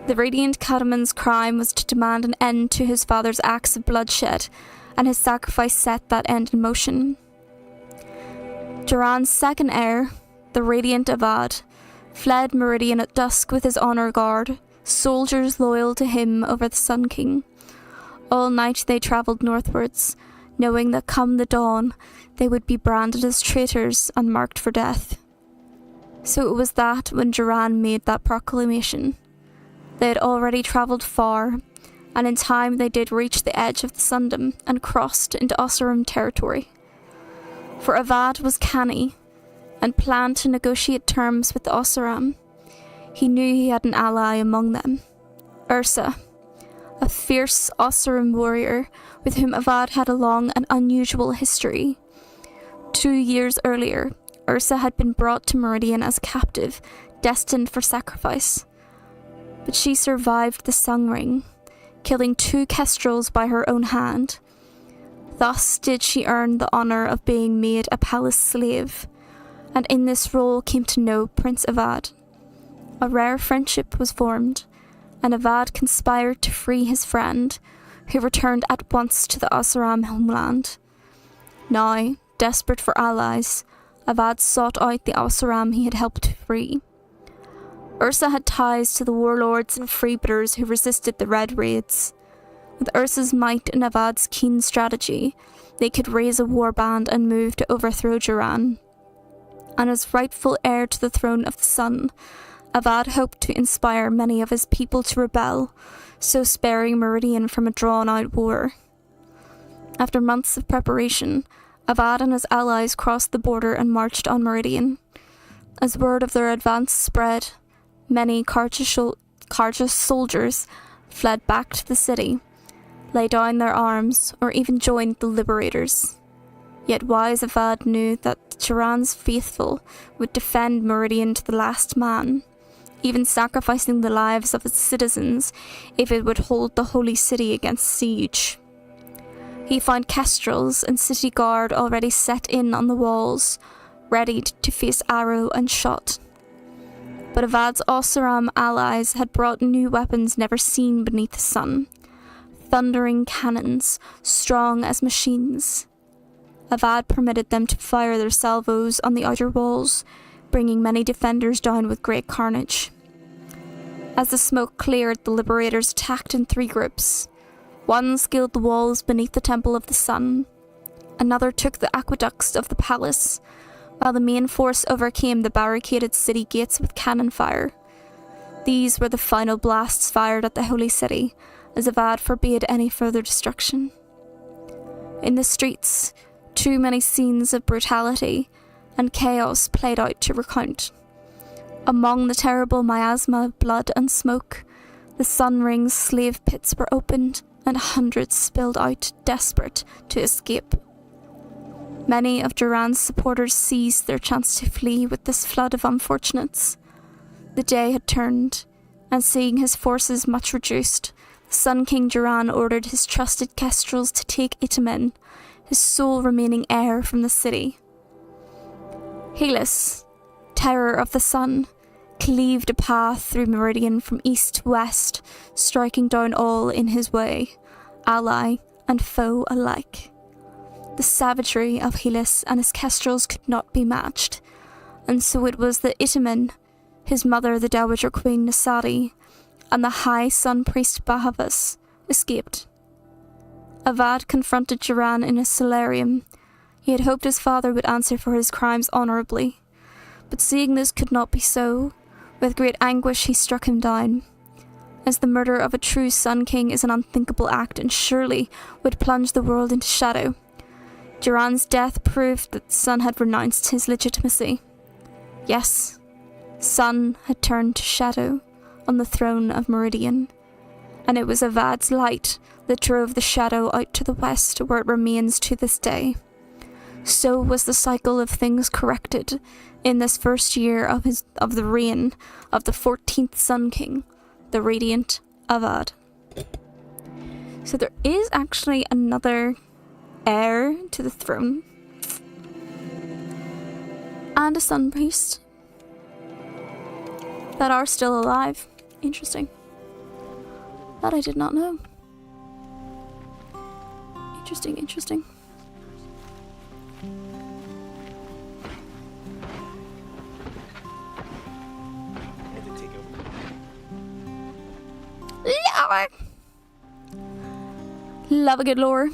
The Radiant Cadaman's crime was to demand an end to his father's acts of bloodshed, and his sacrifice set that end in motion. Duran's second heir, the Radiant Avad, fled Meridian at dusk with his honour guard, soldiers loyal to him over the Sun King. All night they travelled northwards, knowing that come the dawn, they would be branded as traitors and marked for death. So it was that when Duran made that proclamation. They had already travelled far, and in time they did reach the edge of the Sundom and crossed into Oseram territory. For Avad was canny, and planned to negotiate terms with the Oseram. He knew he had an ally among them, Ursa, a fierce Oseram warrior with whom Avad had a long and unusual history. 2 years earlier, Ursa had been brought to Meridian as a captive, destined for sacrifice. But she survived the Sung Ring, killing 2 kestrels by her own hand. Thus did she earn the honour of being made a palace slave, and in this role came to know Prince Avad. A rare friendship was formed, and Avad conspired to free his friend, who returned at once to the Oseram homeland. Now, desperate for allies, Avad sought out the Oseram he had helped to free. Ursa had ties to the warlords and freebooters who resisted the Red Raids. With Ursa's might and Avad's keen strategy, they could raise a warband and move to overthrow Duran. And as rightful heir to the throne of the Sun, Avad hoped to inspire many of his people to rebel, so sparing Meridian from a drawn-out war. After months of preparation, Avad and his allies crossed the border and marched on Meridian. As word of their advance spread, many Carja soldiers fled back to the city, lay down their arms, or even joined the liberators. Yet wise Avad knew that Duran's faithful would defend Meridian to the last man, even sacrificing the lives of its citizens if it would hold the holy city against siege. He found kestrels and city guard already set in on the walls, ready to face arrow and shot. But Avad's Oseram allies had brought new weapons never seen beneath the sun. Thundering cannons, strong as machines. Avad permitted them to fire their salvos on the outer walls, bringing many defenders down with great carnage. As the smoke cleared, the liberators attacked in 3 groups. One scaled the walls beneath the Temple of the Sun. Another took the aqueducts of the palace, while the main force overcame the barricaded city gates with cannon fire. These were the final blasts fired at the holy city, as Avad forbade any further destruction. In the streets, too many scenes of brutality and chaos played out to recount. Among the terrible miasma of blood and smoke, the Sun Ring's slave pits were opened and hundreds spilled out, desperate to escape. Many of Duran's supporters seized their chance to flee with this flood of unfortunates. The day had turned, and seeing his forces much reduced, the Sun King Duran ordered his trusted kestrels to take Itamen, his sole remaining heir, from the city. Helis, terror of the sun, cleaved a path through Meridian from east to west, striking down all in his way, ally and foe alike. The savagery of Helis and his kestrels could not be matched, and so it was that Itamen, his mother the Dowager Queen Nasadi, and the High Sun Priest Bahavas escaped. Avad confronted Duran in his solarium. He had hoped his father would answer for his crimes honourably, but seeing this could not be so, with great anguish he struck him down. As the murder of a true Sun King is an unthinkable act and surely would plunge the world into shadow, Duran's death proved that the Sun had renounced his legitimacy. Yes, Sun had turned to shadow on the throne of Meridian, and it was Avad's light that drove the shadow out to the west, where it remains to this day. So was the cycle of things corrected in this first year of the reign of the 14th Sun King, the Radiant Avad. So there is actually another heir to the throne, and a Sun Priest that are still alive. Interesting. That I did not know. Interesting. Love a good lore.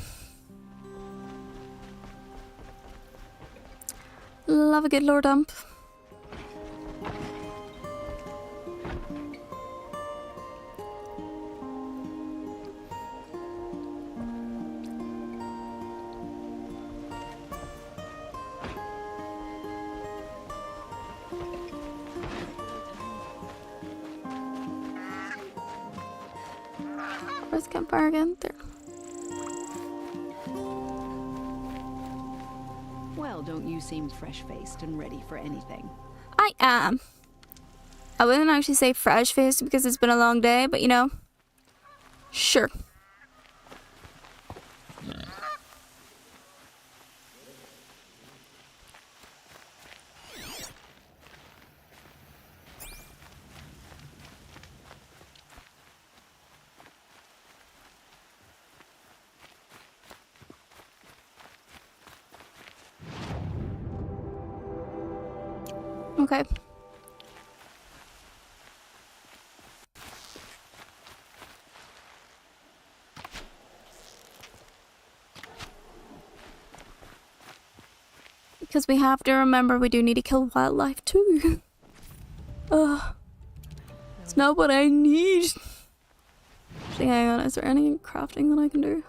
Love a good lore dump. Where's the campfire again? There. Well, don't you seem fresh-faced and ready for anything? I am. I wouldn't actually say fresh-faced because it's been a long day, but you know, Sure. Okay. Because we have to remember we do need to kill wildlife too. Ugh. It's not what I need. Actually, hang on, is there any crafting that I can do?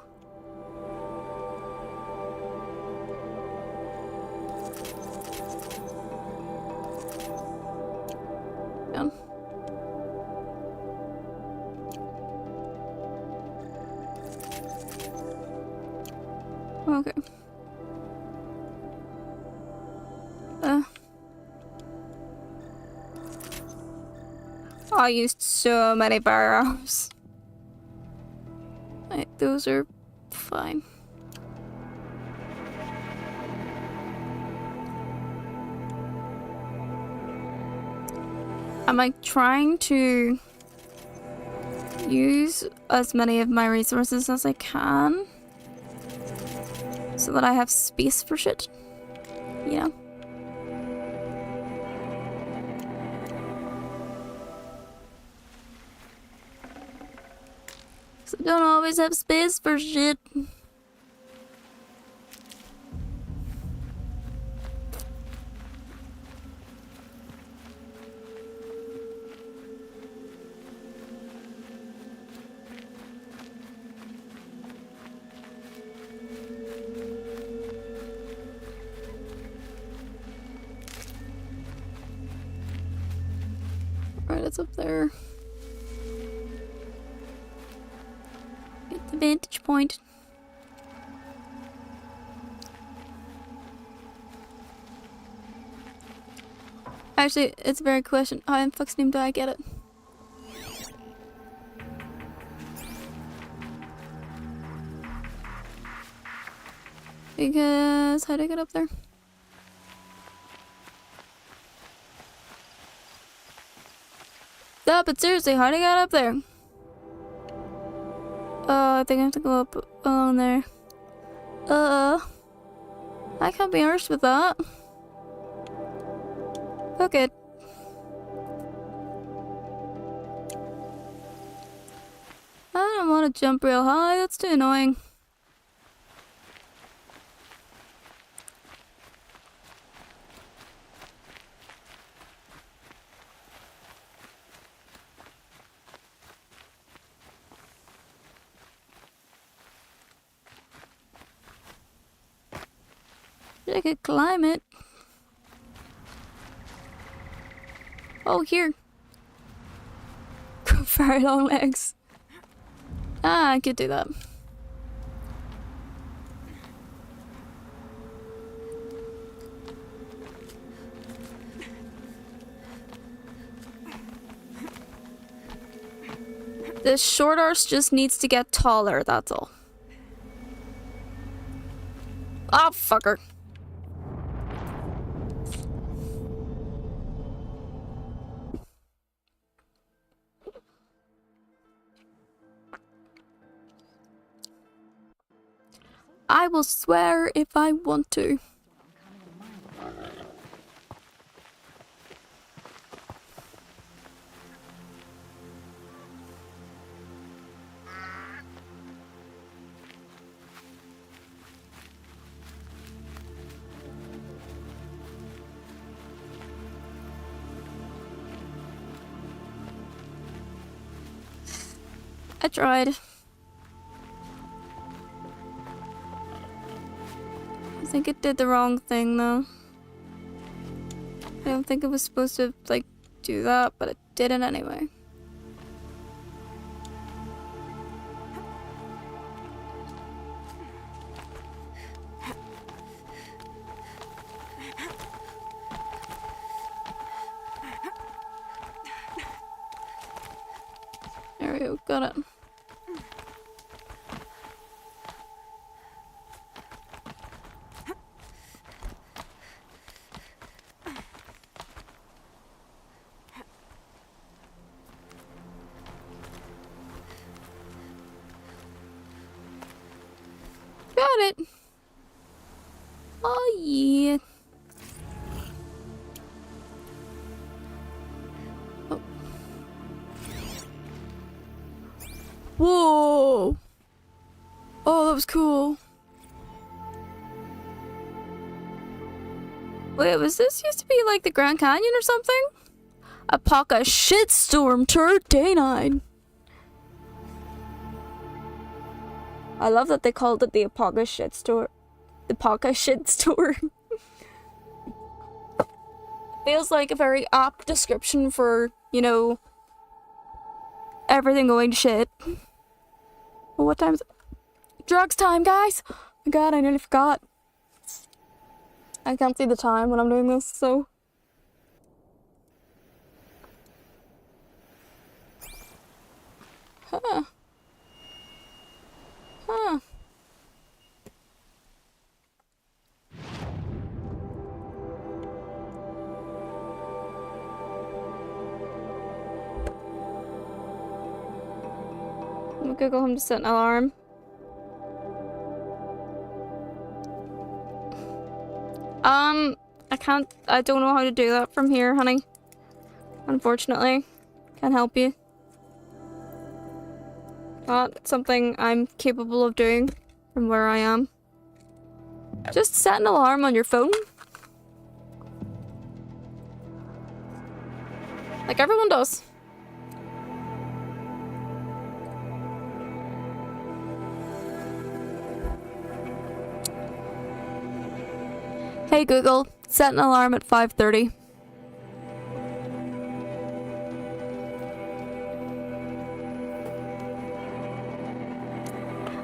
Yeah. Okay. I used so many barrels. Like, those are fine. I'm like trying to use as many of my resources as I can so that I have space for shit, you know? So I don't always have space for shit. Right, it's up there. Get the vantage point. Actually, it's a very good question. How in fuck's name do I get it? Because how do I get up there? No, but seriously, how do I get up there? I think I have to go up along there. I can't be arsed with that. Okay. I don't want to jump real high, that's too annoying. I could climb it. Oh, here. Very long legs. Ah, I could do that. The short arse just needs to get taller, that's all. Oh, fucker. I will swear if I want to. I tried. I think it did the wrong thing though. I don't think it was supposed to like do that, but it did it anyway. There we go, got it. it. Oh yeah. Oh. Whoa. Oh, that was cool. Wait, was this used to be like the Grand Canyon or something? Apoca Shitstorm Tour Day 9. I love that they called it the Apoca Shitstorm. The Apoca Shitstorm. Feels like a very apt description for, you know, everything going to shit. Well, what time is it? Drugs time, guys! Oh my god, I nearly forgot. I can't see the time when I'm doing this, so... Huh. Huh. I'm gonna go home to set an alarm. I don't know how to do that from here, honey. Unfortunately. Can't help you. Not something I'm capable of doing from where I am. Just set an alarm on your phone. Like everyone does. Hey Google, set an alarm at 5:30.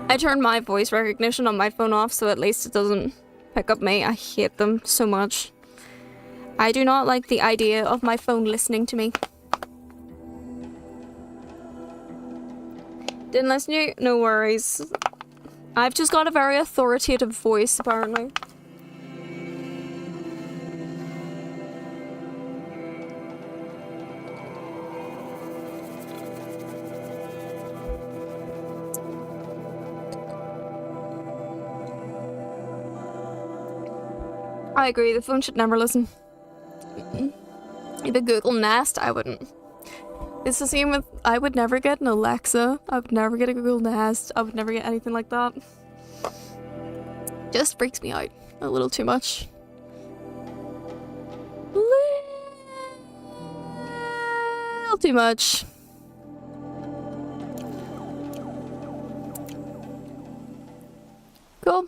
I turned my voice recognition on my phone off so at least it doesn't pick up me. I hate them so much. I do not like the idea of my phone listening to me. Didn't listen to you? No worries. I've just got a very authoritative voice, apparently. I agree, the phone should never listen. The Google Nest, I wouldn't. It's the same with, I would never get an Alexa, I would never get a Google Nest, I would never get anything like that. Just freaks me out a little too much. Little too much. Cool.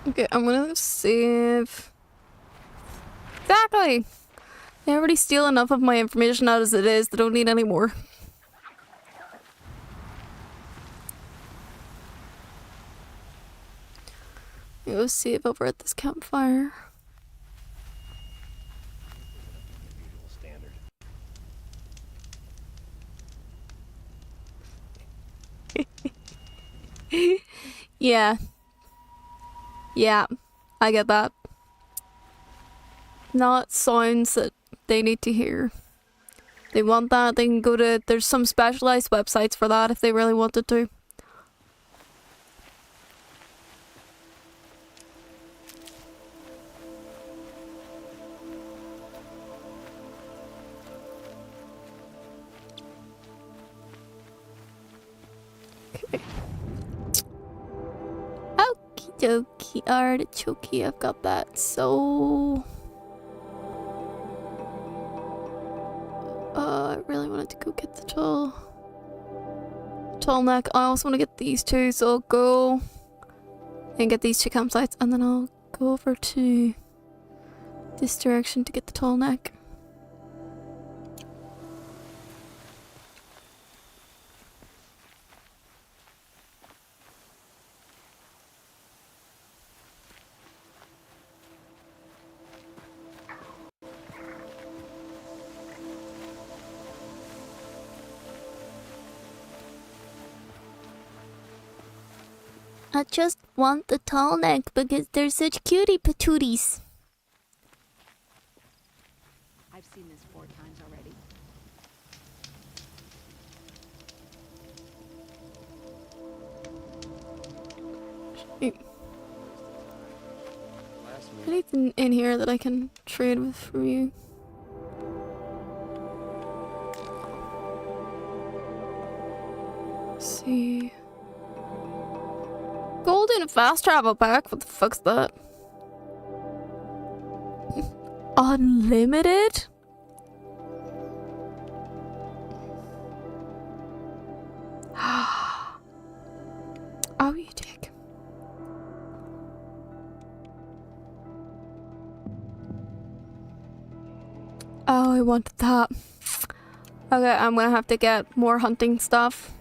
Okay, I'm gonna save. Exactly! They already steal enough of my information out as it is, they don't need any more. Go save over at this campfire. Yeah. Yeah, I get that. Not sounds that they need to hear. They want that, they can go to, there's some specialized websites for that if they really wanted to. Okay. Okie dokie, artichoke, I've got that, so... I really wanted to go get the tall neck. I also want to get these two, so I'll go and get these two campsites, and then I'll go over to this direction to get the tall neck. I just want the tall neck because they're such cutie patooties. I've seen this 4 times already. Anything in here that I can trade with from you? Let's see. Golden fast travel pack? What the fuck's that? Unlimited? Oh, you dick. Oh, I wanted that. Okay, I'm gonna have to get more hunting stuff.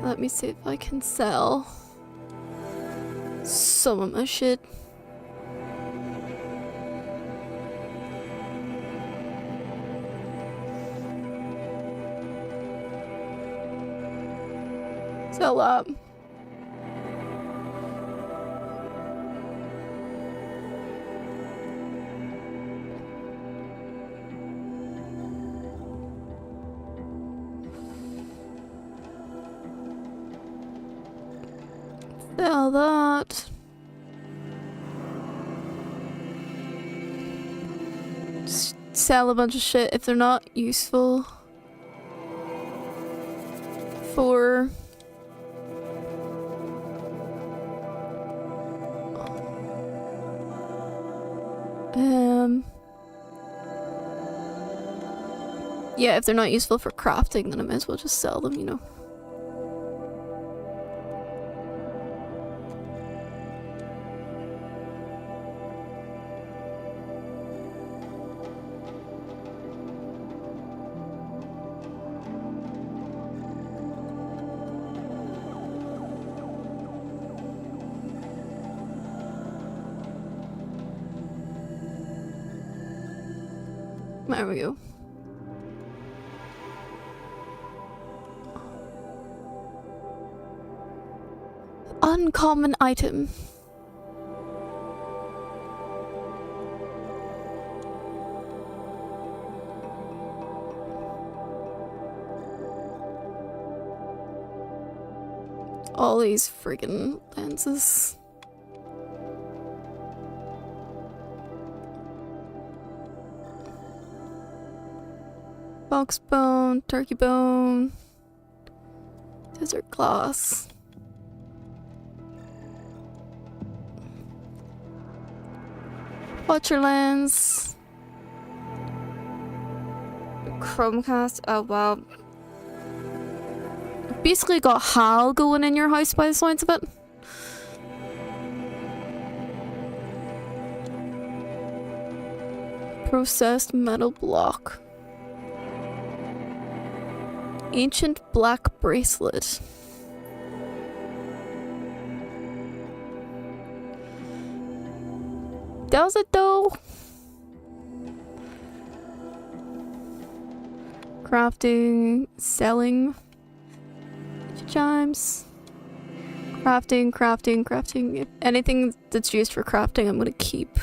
Let me see if I can sell some of my shit. Sell up. Sell that. Just sell a bunch of shit if they're not useful for yeah, if they're not useful for crafting, then I might as well just sell them, you know. There we go. Uncommon item. All these friggin' lenses. Box bone, turkey bone, desert glass. Watcher lens. Chromecast. Oh wow. Basically got HAL going in your house by the sounds of it. Processed metal block. Ancient black bracelet. Does it though? Crafting, selling. Chimes. Crafting, crafting, crafting. If anything that's used for crafting, I'm gonna keep.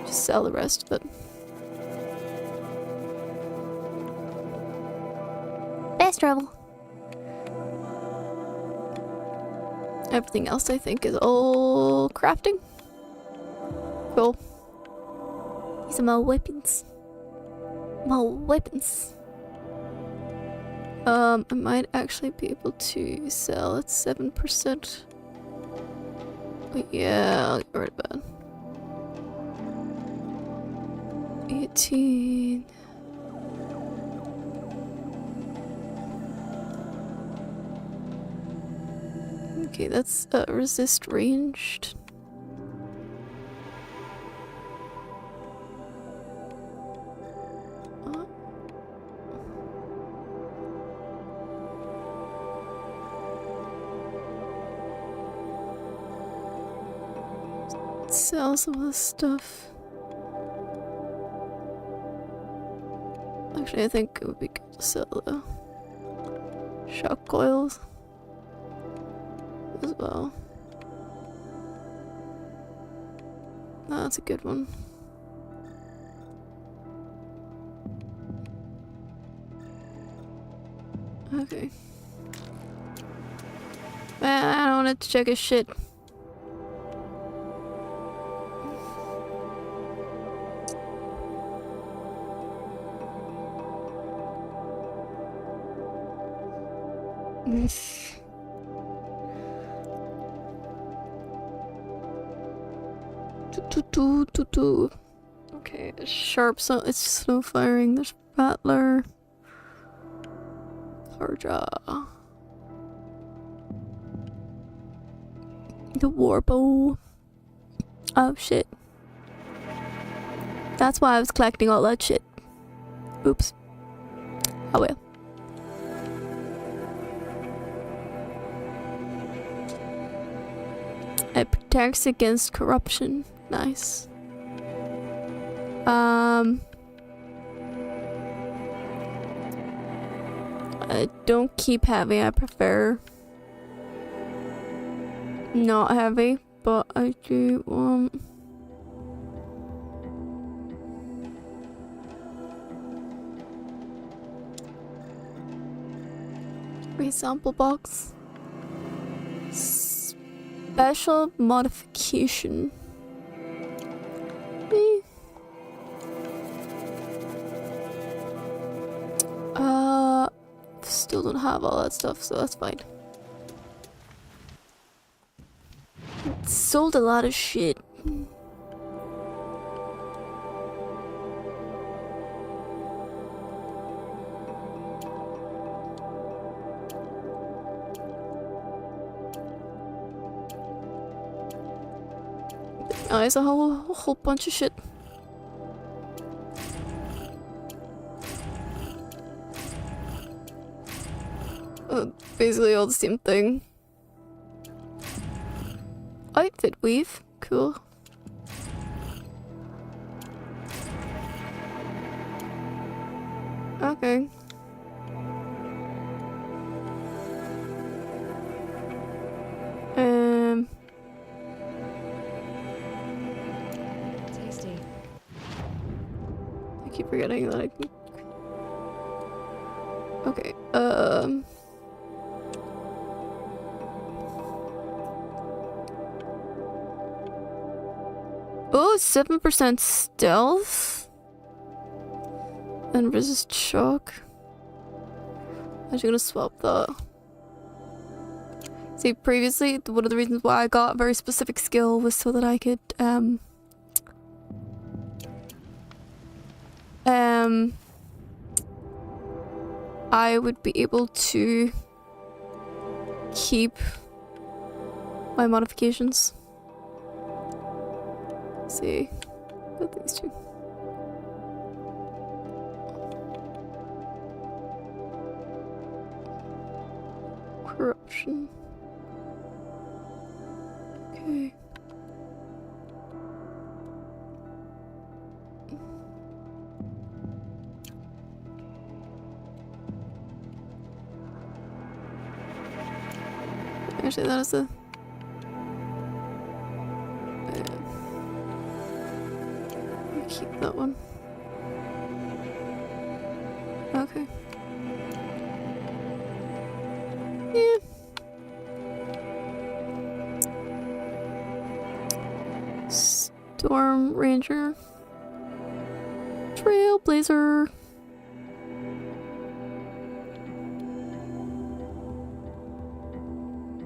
Just sell the rest of it. Fast travel. Everything else I think is all crafting. Cool. Some more weapons. More weapons. I might actually be able to sell at 7%. But yeah, I'll get rid of that. 18. Okay, that's resist ranged. Sell some of this stuff. Actually, I think it would be good to sell the shock coils as well. That's a good one. Okay. I don't want to check his shit. Okay, sharp, so it's slow firing. There's Battler. Harja. The Warbow. Oh shit. That's why I was collecting all that shit. Oops. Oh well. It protects against corruption. Nice. I don't keep heavy. I prefer not heavy, but I do want resample box. Special modification. Still don't have all that stuff, so that's fine. Sold a lot of shit. Oh, there's a whole bunch of shit. Basically all the same thing. Outfit weave, cool. Okay. Tasty. I keep forgetting that I can. Okay. Oh, 7% stealth and resist shock. I'm just gonna swap that. See, previously, one of the reasons why I got a very specific skill was so that I could, I would be able to keep my modifications. Let's see, got these two. Corruption. Okay. Actually, that is the. Keep that one. Okay. Yeah. Storm Ranger. Trailblazer.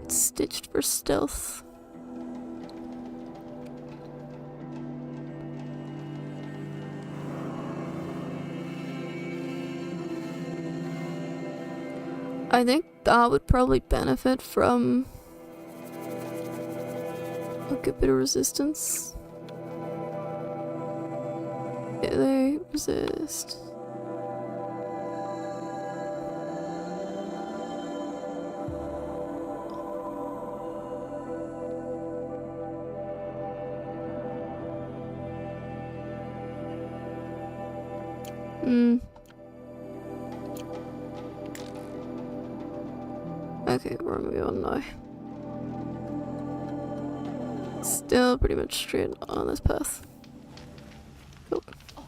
Stitched for stealth. I think that would probably benefit from a good bit of resistance. Yeah, they resist. Okay, where are we on now? Still pretty much straight on this path. Cool. Oh,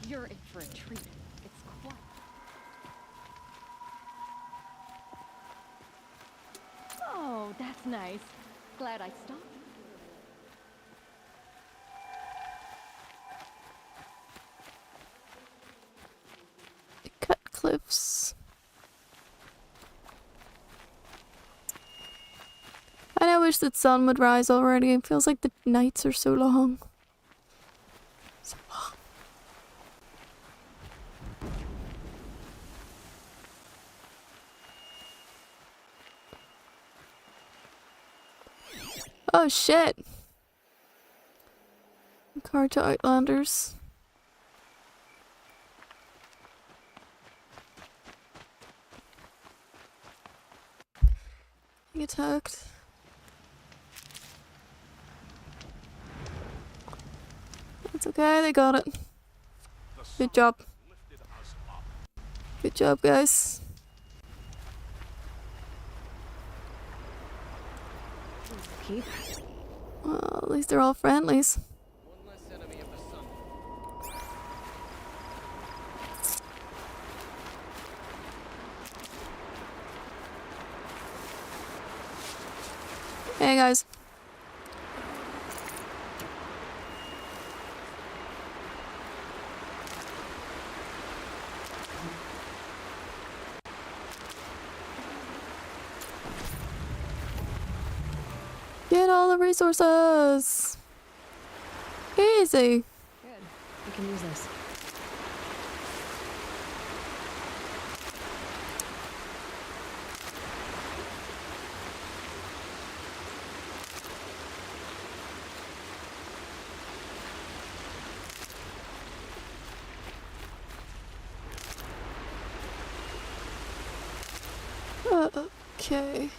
you're in for a treat. It's quite. Oh, that's nice. Glad I stopped. Cut cliffs. I wish that sun would rise already. It feels like the nights are so long. So long. Oh shit. Car to Outlanders. Being attacked. It's okay, they got it. Good job. Good job, guys. Keep. Well, at least they're all friendlies. Hey guys. Get all the resources. Easy. Good. We can use this. Okay.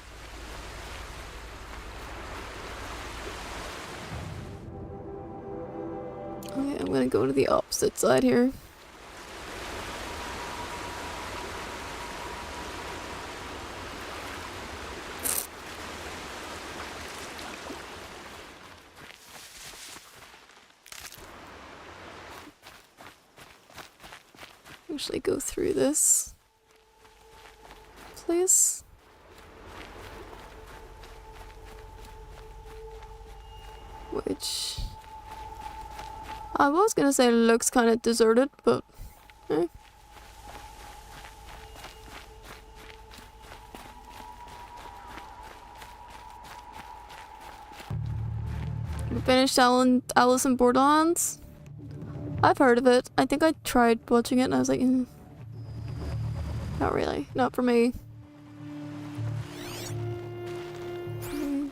Okay, I'm gonna go to the opposite side here. Actually go through this place. Which I was gonna say looks kind of deserted, but eh. You finished Alice in Borderlands? I've heard of it. I think I tried watching it and I was like, not really. Not for me.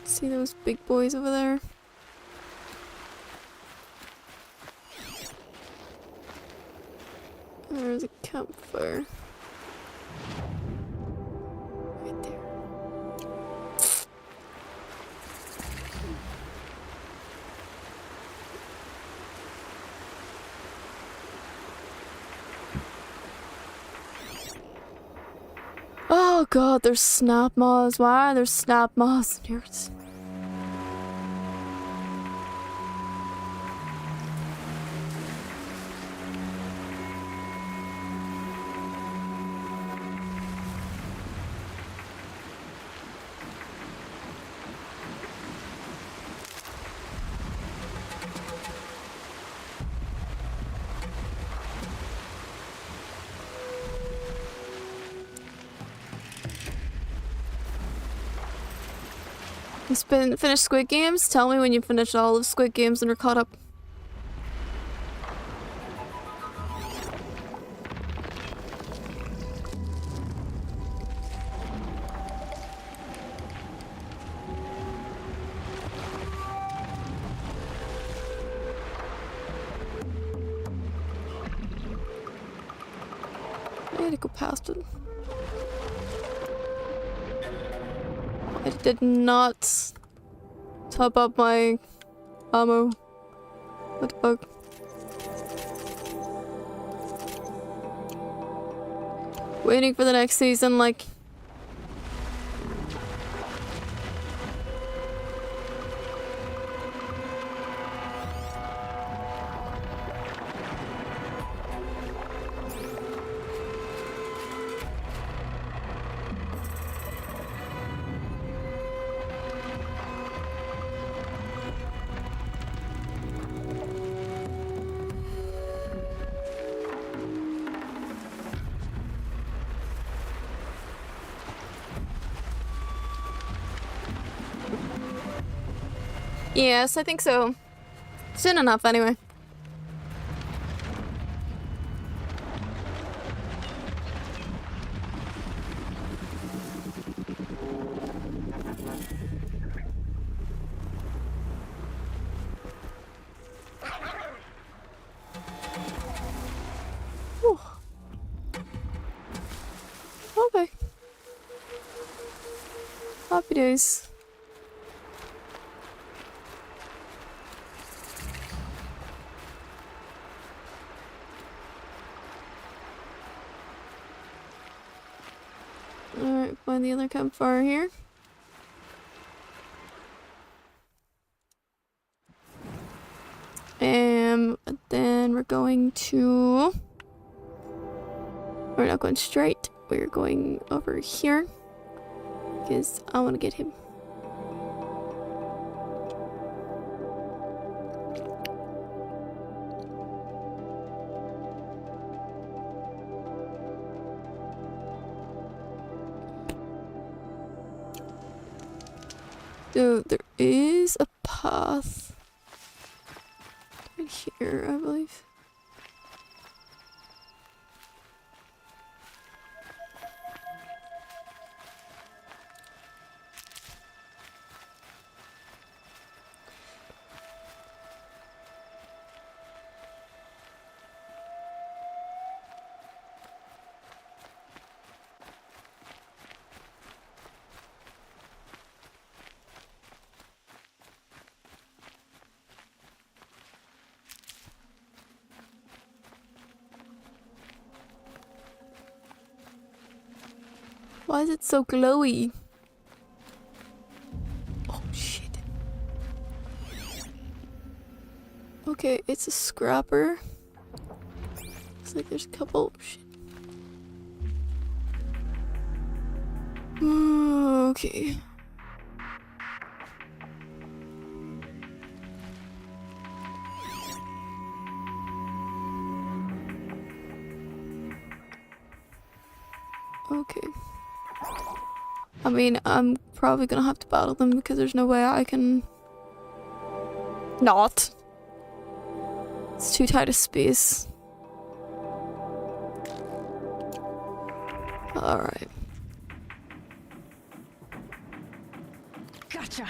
See those big boys over there? There's a campfire. Right there. Oh god, there's snap moths. Why are there snap moths in here? Finished Squid Games? Tell me when you finish all of Squid Games and are caught up. I had to go past it. I did not top up my ammo. What the fuck? Waiting for the next season, like... Yes, I think so. Soon enough, anyway. Whew. Okay. Happy days. Alright, find the other campfire here. Then we're going to... We're not going straight. We're going over here. Because I want to get him. So there is a path right here, I believe. Why is it so glowy? Oh shit. Okay, it's a scrapper. Looks like there's a couple. Shit. Okay. Okay. I mean, I'm probably gonna have to battle them because there's no way I can not. It's too tight a space. Alright. Gotcha.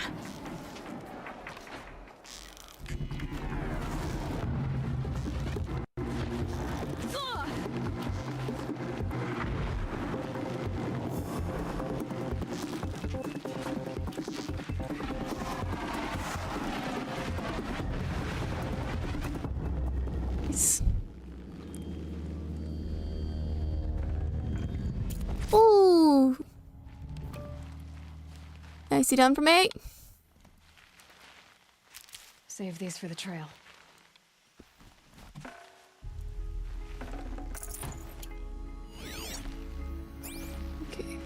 Ooh. Nicely done for me. Save these for the trail. Okay.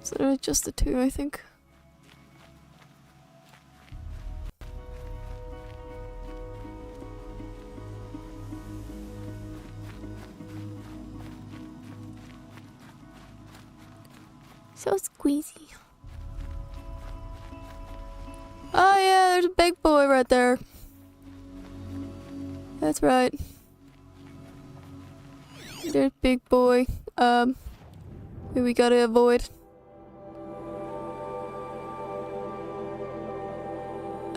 So there are just the two, I think. So squeezy. Oh yeah, there's a big boy right there. That's right. There's big boy. Who we gotta avoid.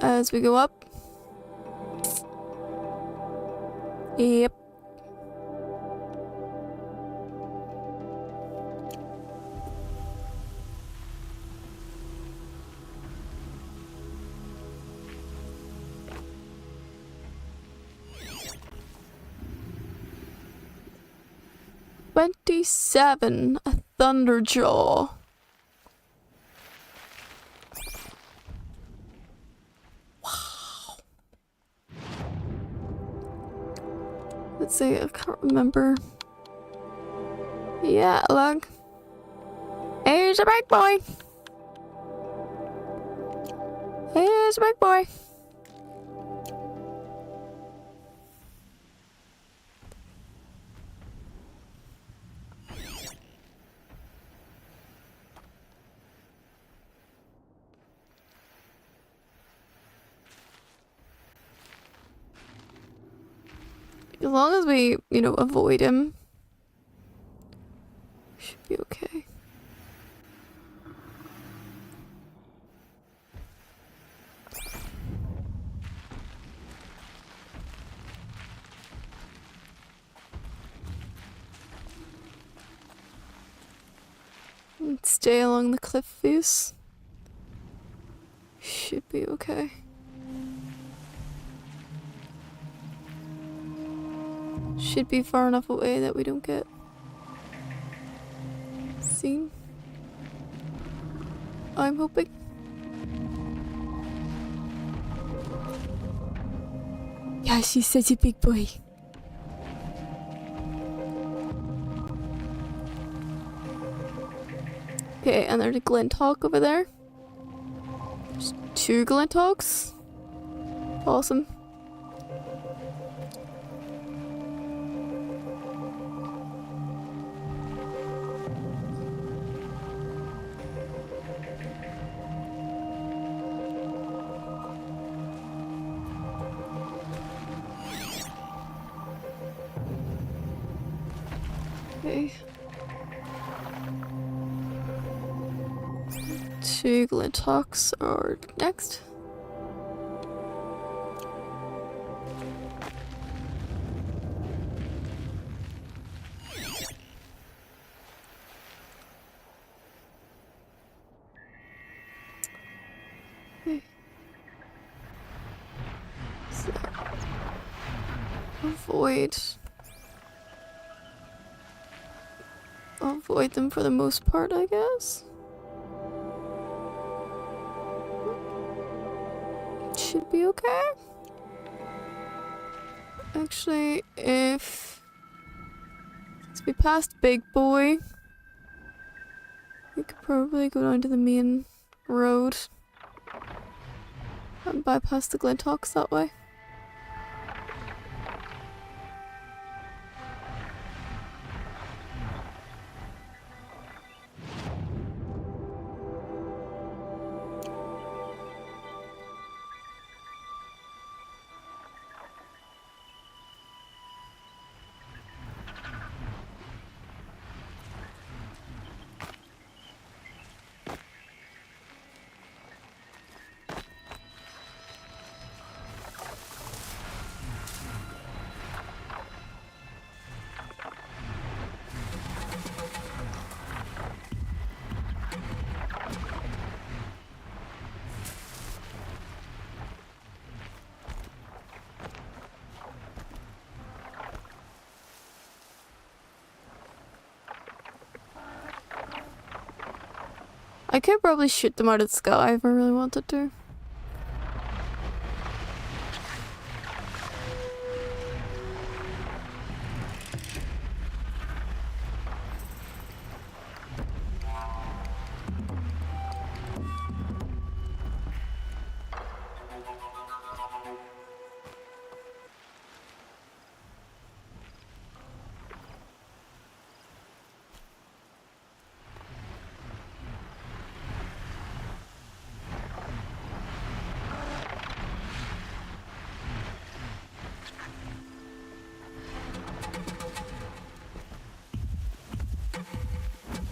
As we go up. Yep. $27, a Thunderjaw. Wow. Let's see, I can't remember. Yeah, look. Here's a big boy. Here's a big boy. As long as we, you know, avoid him, should be okay. And stay along the cliff face. Should be okay. Should be far enough away that we don't get seen. I'm hoping. Yeah, she's such a big boy. Okay, and there's a Glinthawk over there. There's 2 Glinthawks. Awesome. Okay. 2 Glinthawks are next. Okay. So, avoid them for the most part, I guess. Should be okay. Actually, if we passed Big Boy, we could probably go down to the main road and bypass the Glinthawks that way. I could probably shoot them out of the sky if I really wanted to.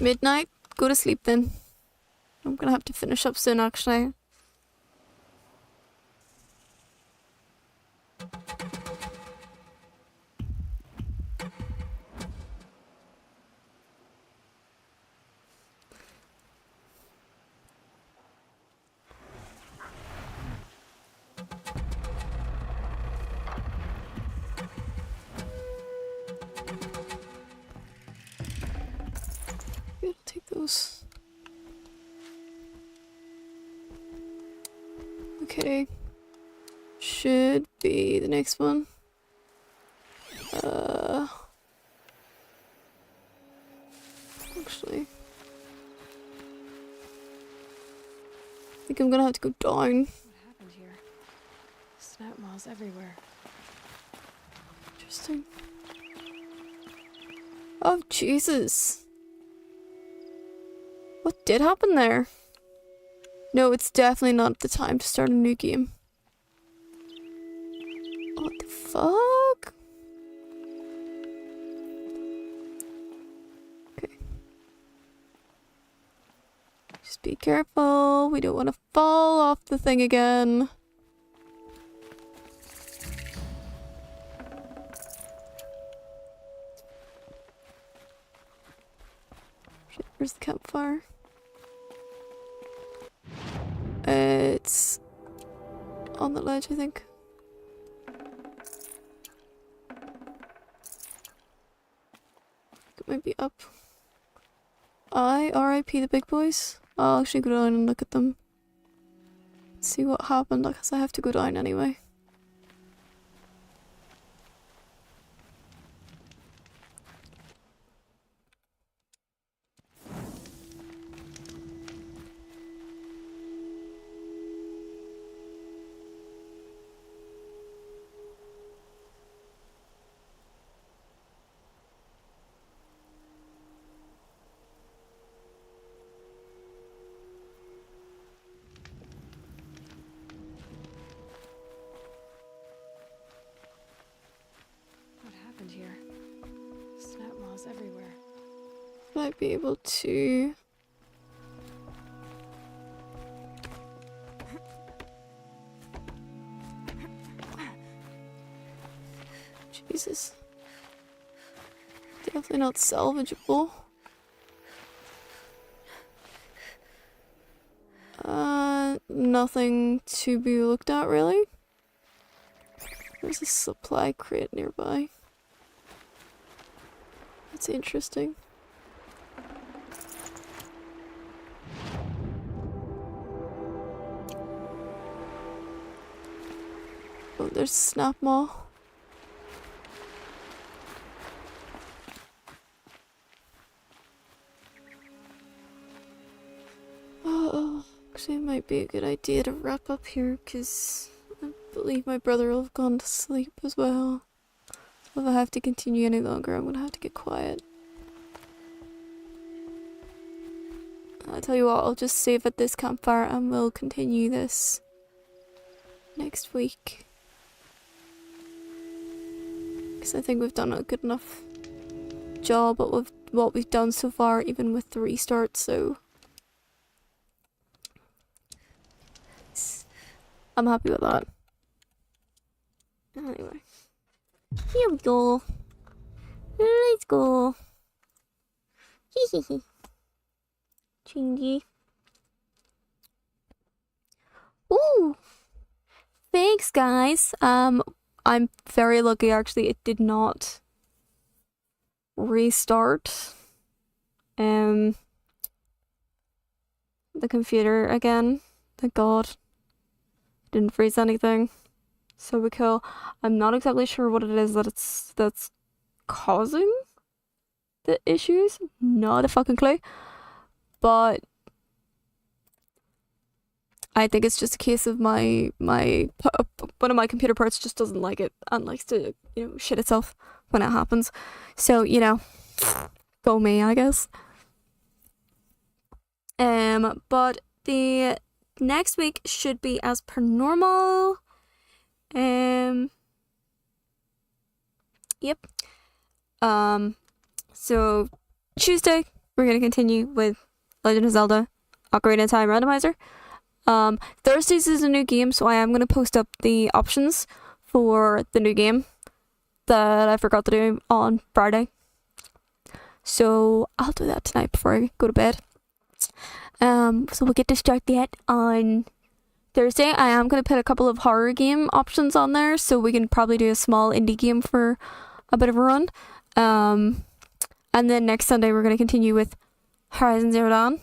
Midnight, go to sleep then. I'm gonna have to finish up soon actually. Take those. Okay. Should be the next one. Actually, I think I'm gonna have to go down. What happened here? Snap miles everywhere. Interesting. Oh, Jesus. What did happen there? No, it's definitely not the time to start a new game. What the fuck? Just be careful. We don't want to fall off the thing again. Shit, where's the campfire? It's on the ledge, I think. It might be up. R.I.P. the big boys. I'll actually go down and look at them. See what happened, because I have to go down anyway. Here. Snap moths everywhere. Might be able to. Jesus. Definitely not salvageable. Nothing to be looked at really. There's a supply crate nearby. That's interesting. Oh, there's Snap Maw. Oh, actually, it might be a good idea to wrap up here because I believe my brother will have gone to sleep as well. If I have to continue any longer, I'm gonna have to get quiet. I'll tell you what, I'll just save at this campfire and we'll continue this next week. Because I think we've done a good enough job at what we've done so far, even with the restart, so I'm happy with that. Anyway. Here we go. Let's go. Hee hee hee. Chingy. Ooh. Thanks, guys. I'm very lucky actually it did not restart the computer again. Thank God. Didn't freeze anything. So cool. I'm not exactly sure what it is that's causing the issues. Not a fucking clue. But I think it's just a case of my one of my computer parts just doesn't like it and likes to, you know, shit itself when it happens. So, you know, go me, I guess. But the next week should be as per normal. Yep. So Tuesday we're gonna continue with Legend of Zelda Ocarina of Time Randomizer. Thursdays is a new game, so I am gonna post up the options for the new game that I forgot to do on Friday. So I'll do that tonight before I go to bed. So we'll get to start that on Thursday. I am going to put a couple of horror game options on there, so we can probably do a small indie game for a bit of a run. And then next Sunday we're going to continue with Horizon Zero Dawn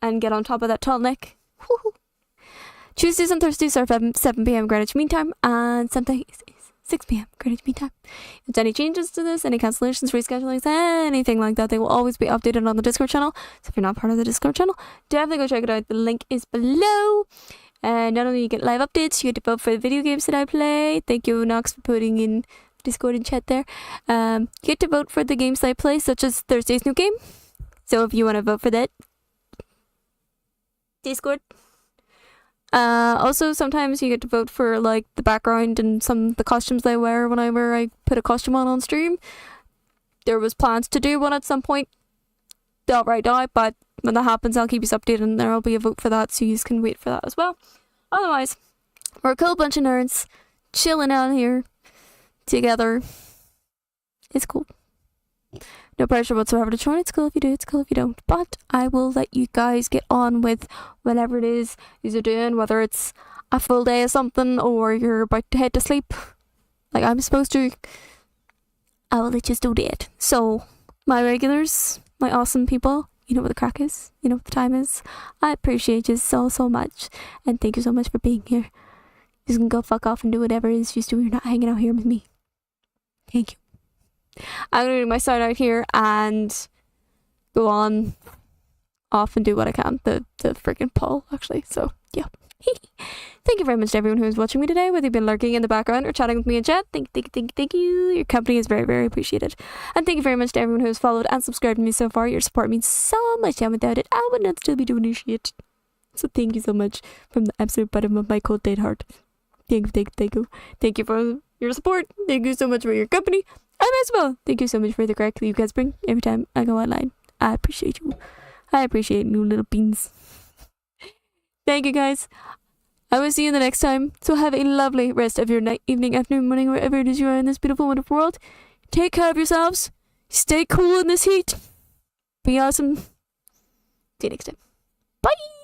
and get on top of that tonic. Woohoo! Tuesdays and Thursdays are 7 p.m. Greenwich Mean Time, and Sundays is 6 p.m. Greenwich Mean Time. If there's any changes to this, any cancellations, reschedulings, anything like that, they will always be updated on the Discord channel. So if you're not part of the Discord channel, definitely go check it out. The link is below. And not only you get live updates, you get to vote for the video games that I play. Thank you, Nox, for putting in Discord and chat there. You get to vote for the games that I play, such as Thursday's new game. So if you want to vote for that, Discord. Also, sometimes you get to vote for like the background and some of the costumes I wear whenever I put a costume on stream. There was plans to do one at some point. Not right now, but when that happens, I'll keep you updated, and there will be a vote for that, so you can wait for that as well. Otherwise, we're a cool bunch of nerds chilling out here together. It's cool. No pressure whatsoever to join. It's cool if you do, it's cool if you don't. But I will let you guys get on with whatever it is you're doing, whether it's a full day of something or you're about to head to sleep like I'm supposed to. I will let you do that. So, my regulars, my awesome people, you know what the crack is, you know what the time is. I appreciate you so much, and thank you so much for being here. You can go fuck off and do whatever it is you do. You're not hanging out here with me. Thank you. I'm gonna do my shout out here and go on off and do what I can. The freaking poll, actually. So yeah. Thank you very much to everyone who is watching me today, whether you've been lurking in the background or chatting with me in chat. Thank you. Your company is very, very appreciated. And thank you very much to everyone who has followed and subscribed to me so far. Your support means so much, and without it, I would not still be doing this shit. So thank you so much from the absolute bottom of my cold dead heart. Thank you. Thank you for your support. Thank you so much for your company. And as well, thank you so much for the crack that you guys bring every time I go online. I appreciate you. I appreciate you little beans. Thank you guys. I will see you the next time. So have a lovely rest of your night, evening, afternoon, morning, wherever it is you are in this beautiful, wonderful world. Take care of yourselves. Stay cool in this heat. Be awesome. See you next time. Bye.